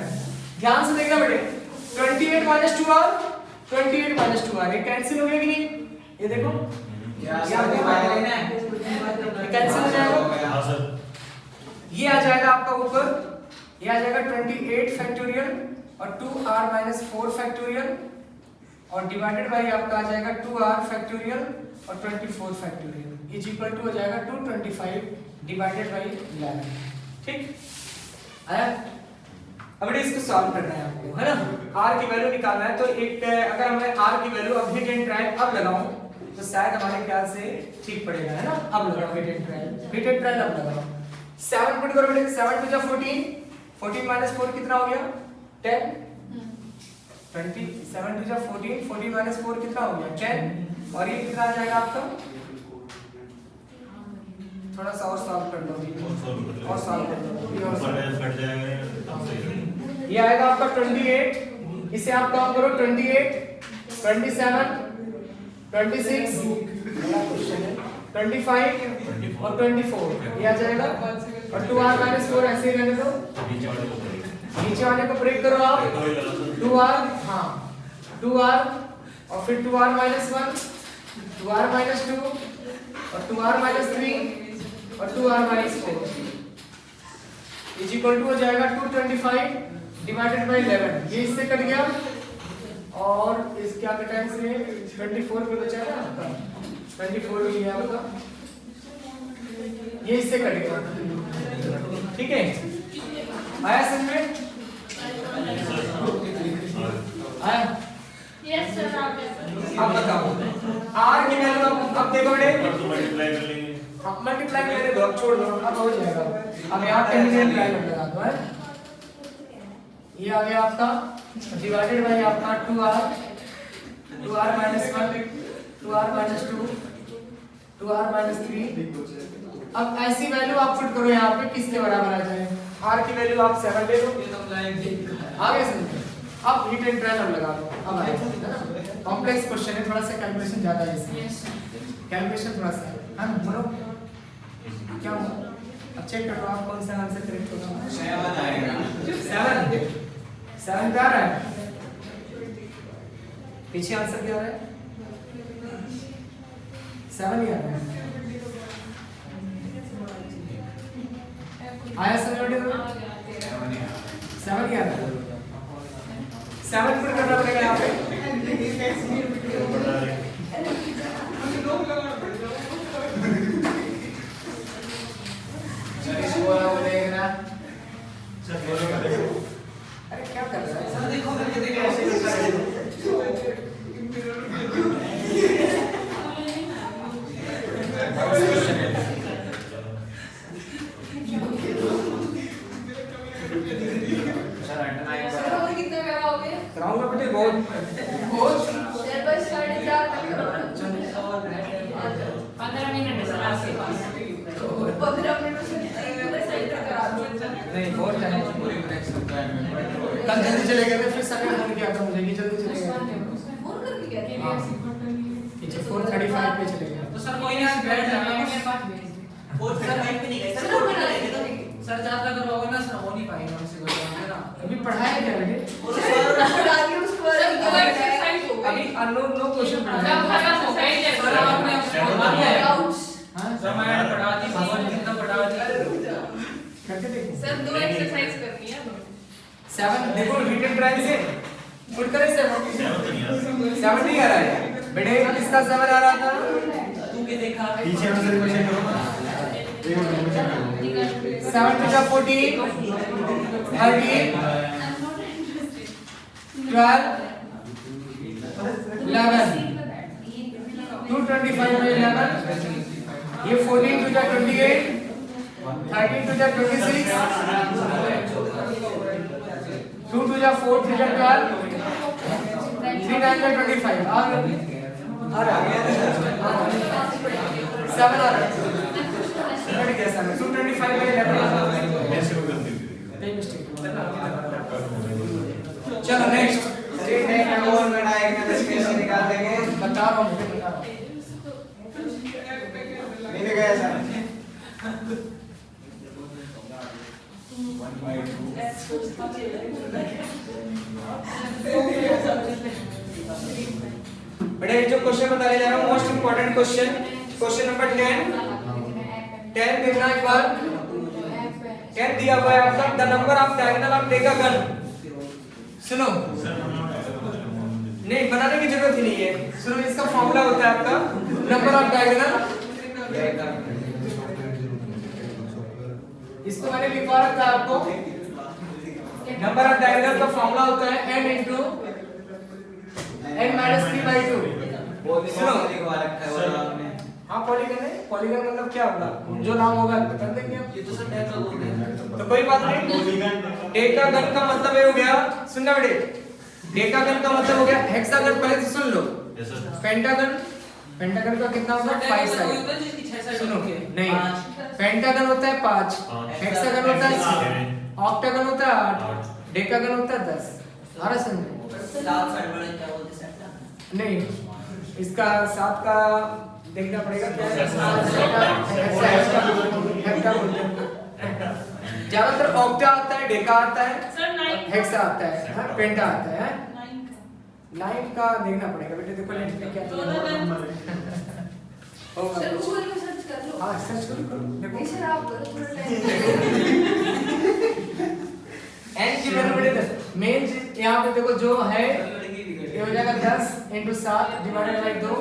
ध्यान से देखना बेटे, 28 माइनस 2r 28 माइनस 2r ये कैंसिल हो गया कि नहीं? ये देखो कैंसिल हो जाएगा, हाँ सर। ये आ जाएगा आपका ऊपर, ये आ जाएगा 28 फैक्टोरियल और 2r माइनस 4 फैक्टोरियल और डिवाइडेड बाय आपका आ जाएगा 2r फैक्टोरियल और 24 फैक्टोरियल इज इक्वल टू हो जाएगा 225 डिवाइडेड बाय 11। ठीक आया? अब बेटा इसको सॉल्व करना है आपको, है ना। r की वैल्यू निकालना है, तो एक अगर मैं r की वैल्यू अब हिट एंड ट्रायल अब लगाऊं तो शायद हमारे ख्याल से ठीक पड़ेगा, है ना। अब लगाओ हिट एंड ट्रायल अब लगाओ। 7 पुट करो बेटा, 7 टू 14 14 माइनस 4 कितना हो गया 10 20 7 टू 14 14 माइनस 4 कितना हो गया 10 और ये कितना आ जाएगा आपका, थोड़ा सा और सॉल्व कर लो, और सॉल्व कर लो, कट जाएगा, ये आएगा आपका 28, इसे आप काउंट करो 28 27 26 बड़ा क्वेश्चन है 25 और 24 ये आ जाएगा और 2r माइनस 4 ऐसे ही रहने दो, नीचे वाले को ब्रेक करो आप 2r, हाँ 2r और फिर 2r माइनस 1 2r माइनस 2 और 2r माइनस 3 और 2r minus 4 is equal to हो जाएगा 225 डिवाइडेड बाय 11। ये इससे कट गया और इस क्या कटा है इससे 24 पे बचा है आपका 24 भी है आपका, ये इससे कट गया। ठीक है, आया समझ में? आया? यस सर आ गया। अब बताओ r की वैल्यू अब देखो बेटे, मल्टीप्लाई कर लेंगे, अब मल्टीप्लाई करने दो, अब छोड़ दो, अब हो जाएगा। अब यहाँ पे मल्टीप्लाई लगा दो, है ये आ गया आपका डिवाइडेड बाय आपका 2r minus 1 2r minus 2 2r minus 3। अब ऐसी वैल्यू आप पुट करो यहाँ पे किसके बराबर आ जाए, r की वैल्यू आप 7 ले लो, आगे समझो। अब हिट एंड ट्रायल अब लगा दो, अब आएगा, है ना। कॉम्प्लेक्स क्वेश्चन है, थोड़ा सा कैलकुलेशन ज्यादा है इसमें, कैलकुलेशन थोड़ा सा है ना। बोलो क्या होगा, अब चेक करो आप कौन सा आंसर करेक्ट होगा। 7 आएगा, 7 क्या रहा है, पीछे आंसर क्या रहा है 7 ही आ रहा है। आया समझ में? 7 ही आ रहा है। 7 पुट करना पड़ेगा यहाँ पे। अरे क्या कर रहा है? सर देखो करके देखो ऐसे सर और कितने में आओगे? कराऊंगा बेटे बहुत सिलेबस 4.5 तक करो। 15 मिनट है सर आपके पास। 15 मिनट में पूरे सेंटर करा दो। नहीं बहुत टाइम कल जल्दी चले गए थे फिर सर ने फोन किया था मुझे कि जल्दी चले गए फोन करके क्या किया? पीछे 4:35 पे चले गए तो सर कोई नहीं बैठ जाना मेरे पास भेज दे। फोर्थ सर लाइफ पे नहीं गए सर बना लेंगे। सर ज्यादा करवाओगे ना सर हो नहीं पाएगा हमसे कोई ना। अभी पढ़ाया क्या बेटे दो एक्सरसाइज हो अभी गई। अननोन नो क्वेश्चन सब पढ़ाया खत्म हो गई है सर आपने मान लिया है। आउट्स। हां रामायण पढ़ा दी भगवत गीता पढ़ा दी। करके देखो सर 2 एक्सरसाइज करनी है 2। 7 देखो रिटन ट्रायल से पुट करे 7 7 नहीं आ रहा है बेटे किसका 7 आ रहा था तू के देखा पीछे आंसर क्वेश्चन करो ना। देखो क्वेश्चन करो। 7 to the 14 13 12 11 225 में 11 ये 14 to the 28 13 to the 26 2 to the 4 to the 12 3 9 to 25 आ रहा है 7 आ रहा है कट गया 7 225 में 11 ऐसे वो गलती थी। नहीं मिस्टेक चलो नेक्स्ट ठीक है और बेटा एक ना 10 कैसे निकाल देंगे बता रहा हूँ बता रहा हूँ नहीं गया सर बेटा ये जो क्वेश्चन बताने जा रहा हूँ मोस्ट इंपोर्टेंट क्वेश्चन नंबर 10 देखना एक बार 10 दिया हुआ है आपका the number of diagonal of Deka gun सुनो नहीं बनाने की जरूरत ही नहीं है सुनो इसका फॉर्मूला होता है आपका नंबर ऑफ डायगोनल इसको मैंने लिखवा रखा है आपको नंबर ऑफ डायगोनल का फॉर्मूला होता है n into n minus 3/2 सुनो लिखवा रखा है वो आपने हाँ पॉलीगन है पॉलीगन मतलब क्या होगा जो नाम होगा बता देंगे हम ये तो सर डेका बोलते हैं तो कोई बात नहीं डेकागन का मतलब ये हो गया सुनना बेटे डेकागन का मतलब हो गया हेक्सागन पहले से सुन लो Yes, sir. पेंटागन पेंटागन का कितना होगा 5 साइड जिसकी 6 साइड सुनो होती है। नहीं पेंटागन होता है 5 पाँच। हेक्सागन होता है 6 7 ऑक्टागन होता है 8 आठ। डेकागन होता है 10 सारा समझ 7 साइड वाले क्या बोलते हैं सर नहीं इसका 7 का देखना पड़ेगा क्या है ज्यादातर ऑक्टा आता है डेका आता है सर 9 हेक्सा आता है हाँ, पेंटा आता है 9 नाइन का देखना पड़ेगा बेटे देखो लेट में क्या दोनों का होगा सर गूगल में सर्च कर लो। हाँ सर्च करो देखो नहीं सर आप करो थोड़ा टाइम। एन की वैल्यू बेटे मेन चीज यहाँ पे देखो जो है ये हो जाएगा 10 into 7 divided by 2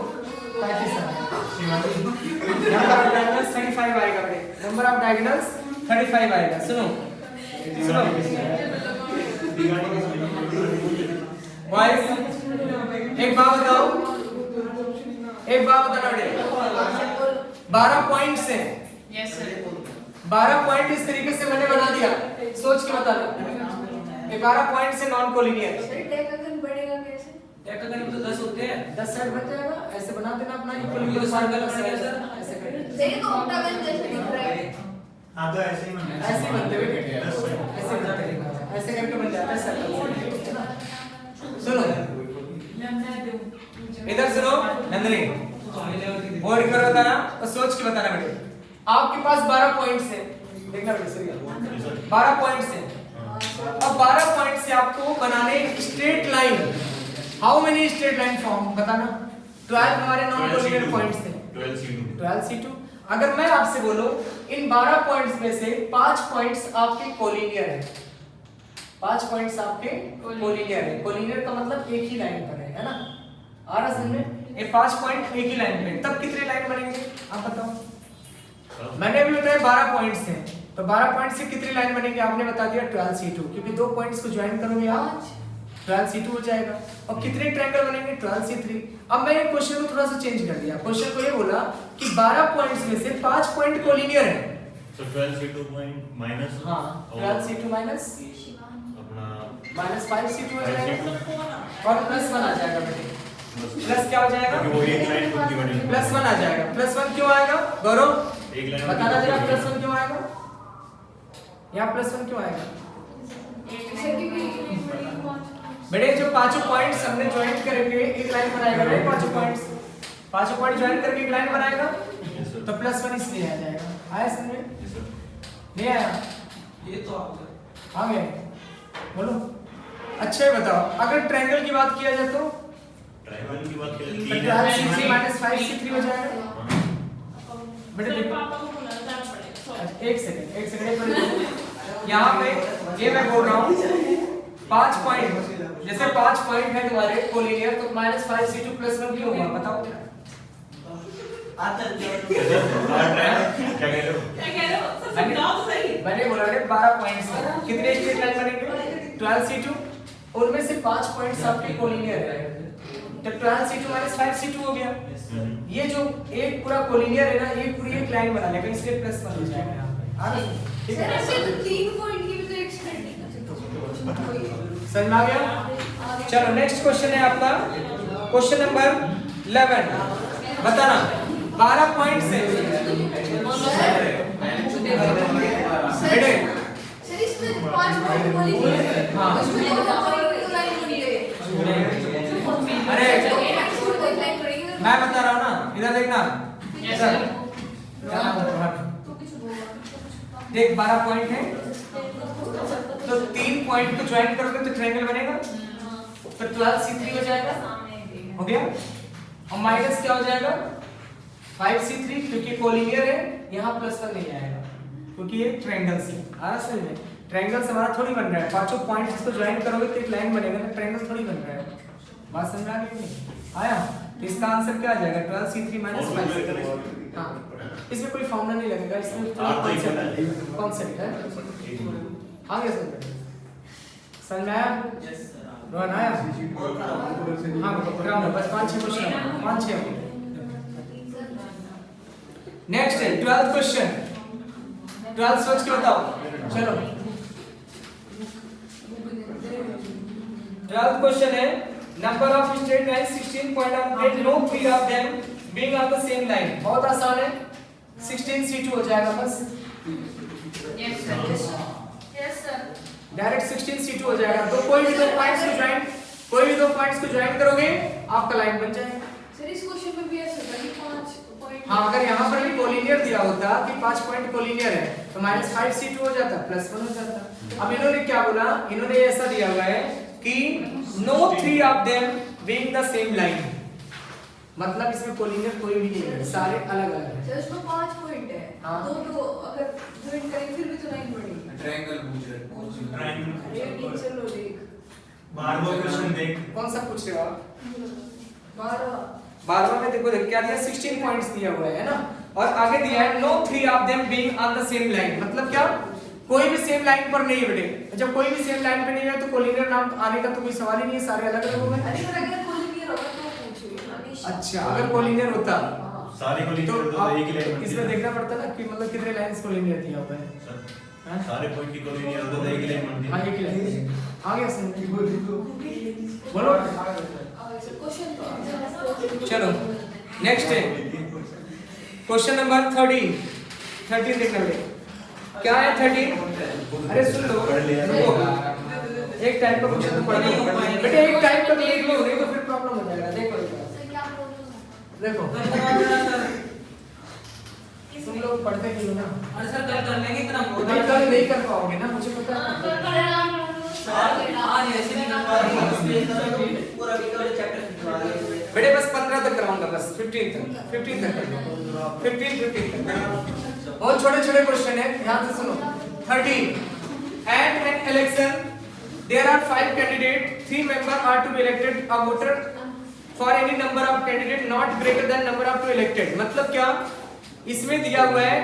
35 number of diagonals 35 आएगा बेटे नंबर ऑफ डायगोनल्स 35 आएगा सुनो सुनो बॉयज एक बात बताओ बेटे 12 पॉइंट्स हैं यस सर 12 पॉइंट इस तरीके से मैंने बना दिया सोच के बता दो ये 12 पॉइंट से नॉन कोलिनियर सर डेकागन बढ़ेगा कैसे? डेकागन में तो 10 होते हैं 10 साइड बन जाएगा ऐसे बना देना अपना ये इक्वल तो सर्कल बन गया सर। ऐसे करें देखिए तो ऑक्टागन जैसे दिख रहा है। हाँ तो ऐसे ही बनना है। ऐसे बनते हुए ऐसे बनते हैं ऐसे करके बन जाता है सर्कल सुनो इधर सुनो नंदनी बोर्ड पर बताना और सोच के बताना बेटे आपके पास 12 पॉइंट्स हैं देखना बेटे सही 12 पॉइंट्स हैं अब 12 पॉइंट से आपको बनाने straight line how many straight line form बताना 12 हमारे नॉन कोलिनियर पॉइंट्स हैं 12C2 12C2। अगर मैं आपसे बोलूं इन 12 पॉइंट्स में से 5 पॉइंट्स आपके कोलिनियर है, 5 पॉइंट्स आपके कोलिनियर है। कोलिनियर का मतलब एक ही लाइन पर है ना, आ रहा समझ में? ये 5 पॉइंट एक ही लाइन पे, तब कितने लाइन बनेंगे आप बताओ? मैंने अभी बताया 12 पॉइंट्स हैं, तो 12 पॉइंट से कितनी लाइन बनेंगे आपने बता दिया 12C2, क्योंकि 2 पॉइंट्स को ज्वाइन करोगे आप 12C2 हो जाएगा। और कितने ट्रायंगल बनेंगे 12C3। अब मैंने क्वेश्चन को थोड़ा सा चेंज कर दिया, क्वेश्चन को ये बोला कि 12 पॉइंट्स में से 5 पॉइंट कोलिनियर है, तो 12C2 पॉइंट माइनस हां 12C2 माइनस अपना माइनस 5C2 हो जाएगा 5C2 और प्लस 1 आ जाएगा बेटे। प्लस क्या हो जाएगा? क्योंकि वो एक लाइन खुद की बनी प्लस 1 आ जाएगा। प्लस 1 क्यों आएगा गौरव? एक लाइन बताना जरा प्लस 1 क्यों आएगा? यहाँ प्लस 1 क्यों आएगा बेटे? जो पांचों पॉइंट्स हमने ज्वाइन करके एक लाइन बनाएगा ना, पांचों पॉइंट ज्वाइन करके एक लाइन बनाएगा, तो प्लस 1 इसलिए आ जाएगा। आया समझ में? नहीं आया? ये तो आ गए? बोलो अच्छा ही बताओ, अगर ट्रायंगल की बात किया जाए तो ट्रायंगल की बात करें 12C3 माइनस 5C3 हो जाएगा बेटे। सर देखो पापा को बुलाना पड़ेगा। अच्छा, एक सेकंड यहाँ पे ये मैं बोल रहा हूँ 5 पॉइंट, जैसे 5 पॉइंट है तुम्हारे कोलिनियर, तो माइनस 5C2 प्लस 1 क्यों होगा बताओ? क्या कह रहे हो? क्या कह रहे हो? सर समझाओ सही। मैंने बोला बेटे 12 पॉइंट्स है, कितने स्ट्रेट लाइन बनेंगे 12C2, उनमें से 5 पॉइंट्स आपके कोलिनियर है, तो 12C2 माइनस 5C2 हो गया। ये जो एक पूरा कोलिनियर है ना, ये पूरी एक लाइन बना लेगा, इसलिए प्लस 1 हो जाएगा यहाँ पे। आ रहा है? ठीक सर है, ऐसे तो 3 पॉइंट की भी तो एक स्ट्रेट नहीं समझ में आ गया? चलो नेक्स्ट क्वेश्चन है आपका क्वेश्चन नंबर 11। बताना 12 पॉइंट से बेटे सर इसमें 5 पॉइंट कोलिनियर है, हाँ। उसमें तो लाइन बन गई। अरे लाइन पड़ेगी ना। मैं बता रहा हूँ ना, इधर देखना इधर। देख 12 पॉइंट है, तो 3 पॉइंट को ज्वाइन करोगे तो ट्रायंगल बनेगा, तो 12C3 हो जाएगा, हो गया। और माइनस क्या हो जाएगा 5C3, क्योंकि कोलिनियर है, यहाँ प्लस 1 नहीं आएगा क्योंकि ये ट्रायंगल से आ रहा समझ में? ट्रायंगल से हमारा थोड़ी बन रहा है, पांचों पॉइंट्स को ज्वाइन करोगे तो एक लाइन बनेगा ना, ट्रायंगल थोड़ी बन रहा है। बात समझ में आ गई नहीं? आया? तो इसका आंसर क्या आ जाएगा 12C3 माइनस 5C3। हाँ, इसमें कोई फॉर्मूला नहीं लगेगा, इसमें कॉन्सेप्ट है। आगे समझ में आया? रोहन आया? हाँ ग्राउंड बस 5-6 क्वेश्चन, 5-6। नेक्स्ट है 12th क्वेश्चन। 12 सोच के बताओ, चलो 12th क्वेश्चन है number of straight line 16 point of grade, no 3 of them being on the same line. बहुत आसान है, 16C2 हो जाएगा बस। Yes sir. Yes sir. Direct 16C2 हो जाएगा। तो कोई भी दो पॉइंट्स को ज्वाइन करोगे आपका लाइन बन जाएगा। सर इस क्वेश्चन में भी ऐसा था कि 5 पॉइंट। हाँ, अगर यहाँ पर भी कोलिनियर दिया होता कि 5 पॉइंट कोलिनियर है तो माइनस 5C2 हो जाता, प्लस 1 हो जाता। अब इन्होंने क्या बोला, इन्होंने ऐसा दिया हुआ है कि no 3 of them being the same line, मतलब इसमें कोलिनियर कोई भी नहीं है, सारे अलग अलग हैं। सर इसमें 5 पॉइंट है, हाँ। तो अगर ज्वाइन करें फिर भी तो लाइन बढ़ेगी। ट्रायंगल पूछ रहे ये चलो देख 12वां क्वेश्चन देख। कौन सा पूछ रहे हो आप? 12 में देखो क्या दिया, 16 पॉइंट्स दिया हुआ है ना, और आगे दिया है no 3 of them being on the same line, मतलब क्या कोई भी सेम लाइन पर नहीं है बेटे। जब कोई भी सेम लाइन पे नहीं है तो कोलिनियर नाम आने का तो कोई सवाल ही नहीं है, सारे अलग अलग हो गए। अरे सर अगर कोलिनियर होगा तो पूछिए हमेशा। अच्छा, अगर कोलिनियर होता सारे को तो तो आप एक ही लाइन इसमें देखना पड़ता ना कि मतलब कितने लाइंस कोलिनियर दिया हुआ है। हाँ? सारे पॉइंट की कोलिनियर होता तो एक ही लाइन बनती। हाँ, एक ही लाइन आ गया समझ। बोलो क्वेश्चन चलो नेक्स्ट है क्वेश्चन नंबर 13 देखना बेटे क्या है 13। अरे सुन लो, रुको, एक टाइम का क्वेश्चन तो पढ़ना होगा बेटे, एक टाइम का देख लो, नहीं तो फिर प्रॉब्लम हो जाएगा। देखो देखो तुम लोग पढ़ते नहीं हो ना। अरे सर कल कर लेंगे, इतना कल नहीं कर पाओगे ना, मुझे पता है। आज ऐसे नहीं कर पा रहे, पूरा वीक वाले चैप्टर बेटे बस 15 तक कराऊंगा, बस 15 तक 15 तक। बहुत छोटे छोटे क्वेश्चन है, ध्यान से सुनो। 13 at an election there are 5 candidates, 3 members are to be elected, a voter for any number of candidates not greater than number of to elected। मतलब क्या, इसमें दिया हुआ है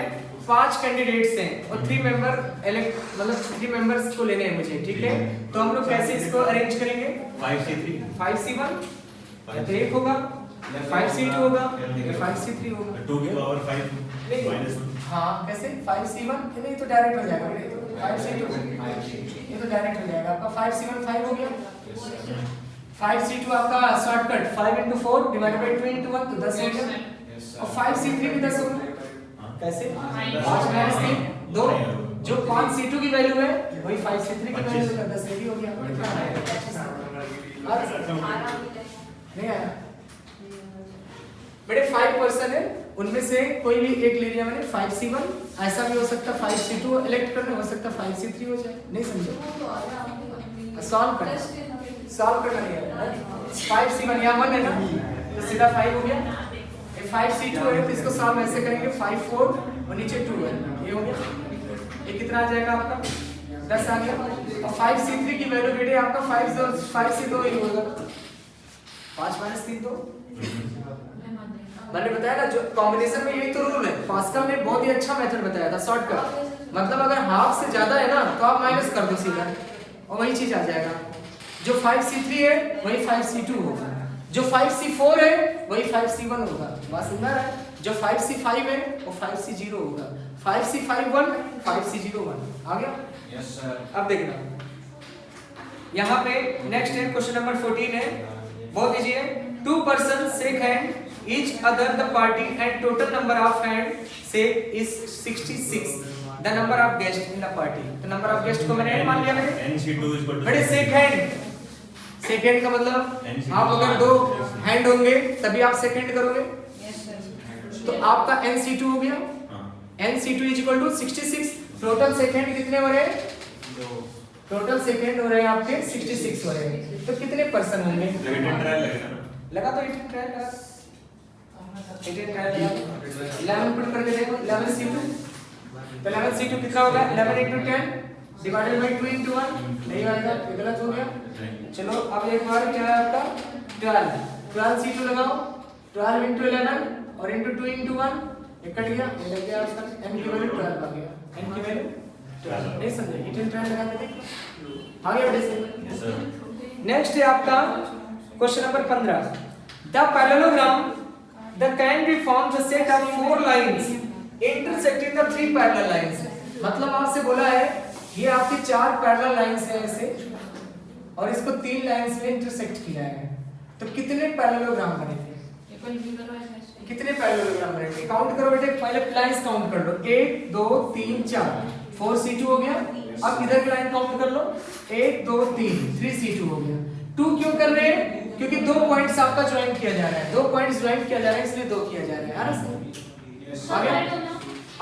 5 कैंडिडेट्स हैं और 3 मेंबर इलेक्ट, मतलब 3 मेंबर्स को लेने हैं मुझे, ठीक है। तो हम लोग कैसे इसको अरेंज करेंगे? 5C3 5C1 तो एक होगा, 5C2 होगा, 5C3 होगा, 2 की पावर 5 माइनस 1। हाँ कैसे 5C1 नहीं तो डायरेक्ट हो जाएगा, ये तो 5C2 ये तो डायरेक्ट हो जाएगा आपका। 5C1 5 हो गया, 5C2 आपका shortcut 5 into 4 divided by 2 into 1 तो 10 हो गया, और 5C3 भी 10 होगा। कैसे 5 माइनस 3 2, जो 5C2 की वैल्यू है वही 5C3 की वैल्यू है, 10 ही हो गया। नहीं आया बेटे 5 पर्सन है, उनमें से कोई भी एक ले लिया मैंने 5C1, ऐसा भी हो सकता है 5C2 इलेक्ट करना, हो सकता है 5C3 हो जाए, नहीं समझे? सॉल्व करना नहीं है। 5C1 यहाँ 1 है ना, तो सीधा 5 हो गया। 5C2 है तो इसको सॉल्व ऐसे करेंगे 5 4 और नीचे 2 है, ये हो गया। ये कितना आ जाएगा आपका 10 आ गया। और 5C3 की वैल्यू बेटे आपका 5 से 2 ही होगा, 5 माइनस 3 2। मैंने बताया ना जो कॉम्बिनेशन में यही तो रूल है। पास्कल ने बहुत ही अच्छा मेथड बताया था शॉर्टकट, मतलब अगर हाफ से ज्यादा है ना तो आप माइनस कर दो सीधा और वही चीज आ जाएगा। जो 5C3 है वही 5C2 होगा, जो 5C4 है वही 5C1 होगा, बात समझ रहा है। जो 5C5 है वो 5C0 होगा, 5C51 5C01 आ गया। Yes sir. अब देखना यहाँ पे नेक्स्ट है क्वेश्चन नंबर 14 है, बहुत इजी है। 2 person shake hand each other the party and total number of hand shake is 66, the number of guests in the party। तो number of guests को मैंने ऐड मान लिया मैंने। NC2 is equal to बड़े शेक हैंड का मतलब आप अगर 2 हैंड होंगे तभी आप सेकंड करोगे, तो आपका NC2 हो गया। NC2 is equal to 66। Total second कितने हो रहे हैं? टोटल सेकंड हो रहे हैं आपके 66 हो रहे हैं, तो कितने पर्सन होंगे? लगा तो 18 ट्रायल लगा, 18 ट्रायल लगा, 11 पुट करके देखो 11C2, तो 11C2 कितना होगा? 11 into 10 डिवाइडेड बाय 2 into 1 नहीं आएगा, ये गलत हो गया। चलो अब एक बार क्या है आपका 12C2 लगाओ, 12 into 11 और into 2 into 1 ये कट गया, ये लग गया आपका n की वैल्यू 12 आ गया, n की वैल्यू 12। नहीं समझे? 18 ट्रायल लगा के देखो आ गया बेटे से। नेक्स्ट है आपका question number 15। The parallelogram the can be formed the set of 4 lines intersecting the 3 parallel lines। मतलब आपसे बोला है ये आपकी 4 पैरेलल लाइंस हैं ऐसे और इसको 3 लाइंस में इंटरसेक्ट किया है, तो कितने पैरेललोग्राम बनेंगे? कितने पैरेललोग्राम बनेंगे? काउंट करो बेटे, पहले लाइंस काउंट कर लो, 1 2 3 4 4C2 हो गया। अब इधर की लाइन काउंट कर लो, 1 2 3 3C2 हो गया। 2 क्यों कर रहे हैं? क्योंकि 2 पॉइंट्स आपका ज्वाइन किया जा रहा है, 2 पॉइंट्स ज्वाइन किया जा रहा है इसलिए 2 किया जा रहा है ना। आगे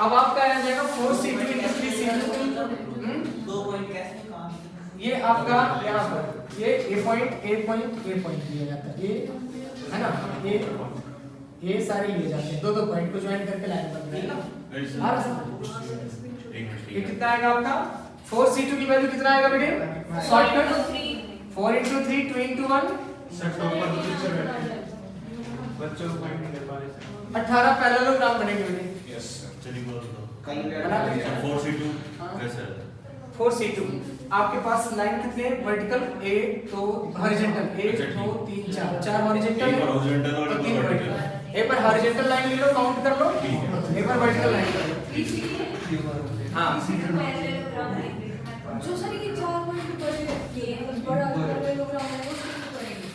अब आपका आ जाएगा 4C2 into 3C2। 2 पॉइंट कैसे कहां? ये आपका यहाँ पर ये पॉइंट लिया जाता है, ये है ना, ये सारे लिए जाते हैं, 2 पॉइंट को ज्वाइन करके लाइन बन रही है ना। ये कितना आएगा आपका? 4C2 की वैल्यू कितना आएगा बेटे? शॉर्टकट 4 into 3 2 into 1 बच्चों को पॉइंट नहीं दे पा रहे। 18 पैरेललोग्राम बनेंगे बेटे। यस चलिए बोल दो। कैलकुलेटर 4C2 कैसे? 4C2 आपके पास लाइन कितने हैं? वर्टिकल 1 2 हॉरिजॉन्टल 1 2 3 4 हॉरिजॉन्टल एक बार horizontal और 3 वर्टिकल। एक बार हॉरिजॉन्टल लाइन ले लो, काउंट कर लो, एक बार वर्टिकल लाइन कर लो। हां जो सर ये 4 पॉइंट पड़े बड़ा पैरेललोग्राम है वो कितने पड़ेंगे?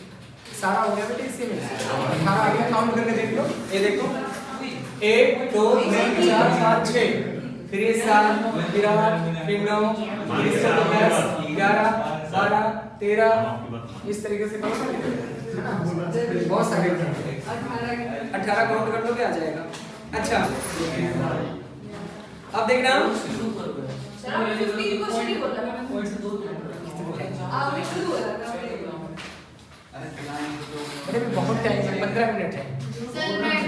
सारा हो गया बेटे इसी में 18 आ गया, काउंट करके देख लो, ये देखो 1 2 3 4 5 6, फिर ये 7 फिर 8 फिर 9 फिर इसका 10 11 12 13 इस तरीके से बहुत सारे 18 काउंट कर लोगे आ जाएगा। अच्छा अब देखना सर आप 15 को सही बोला, आपने शुरू बोला था। अरे भी बहुत टाइम है, 15 मिनट है। सर मैं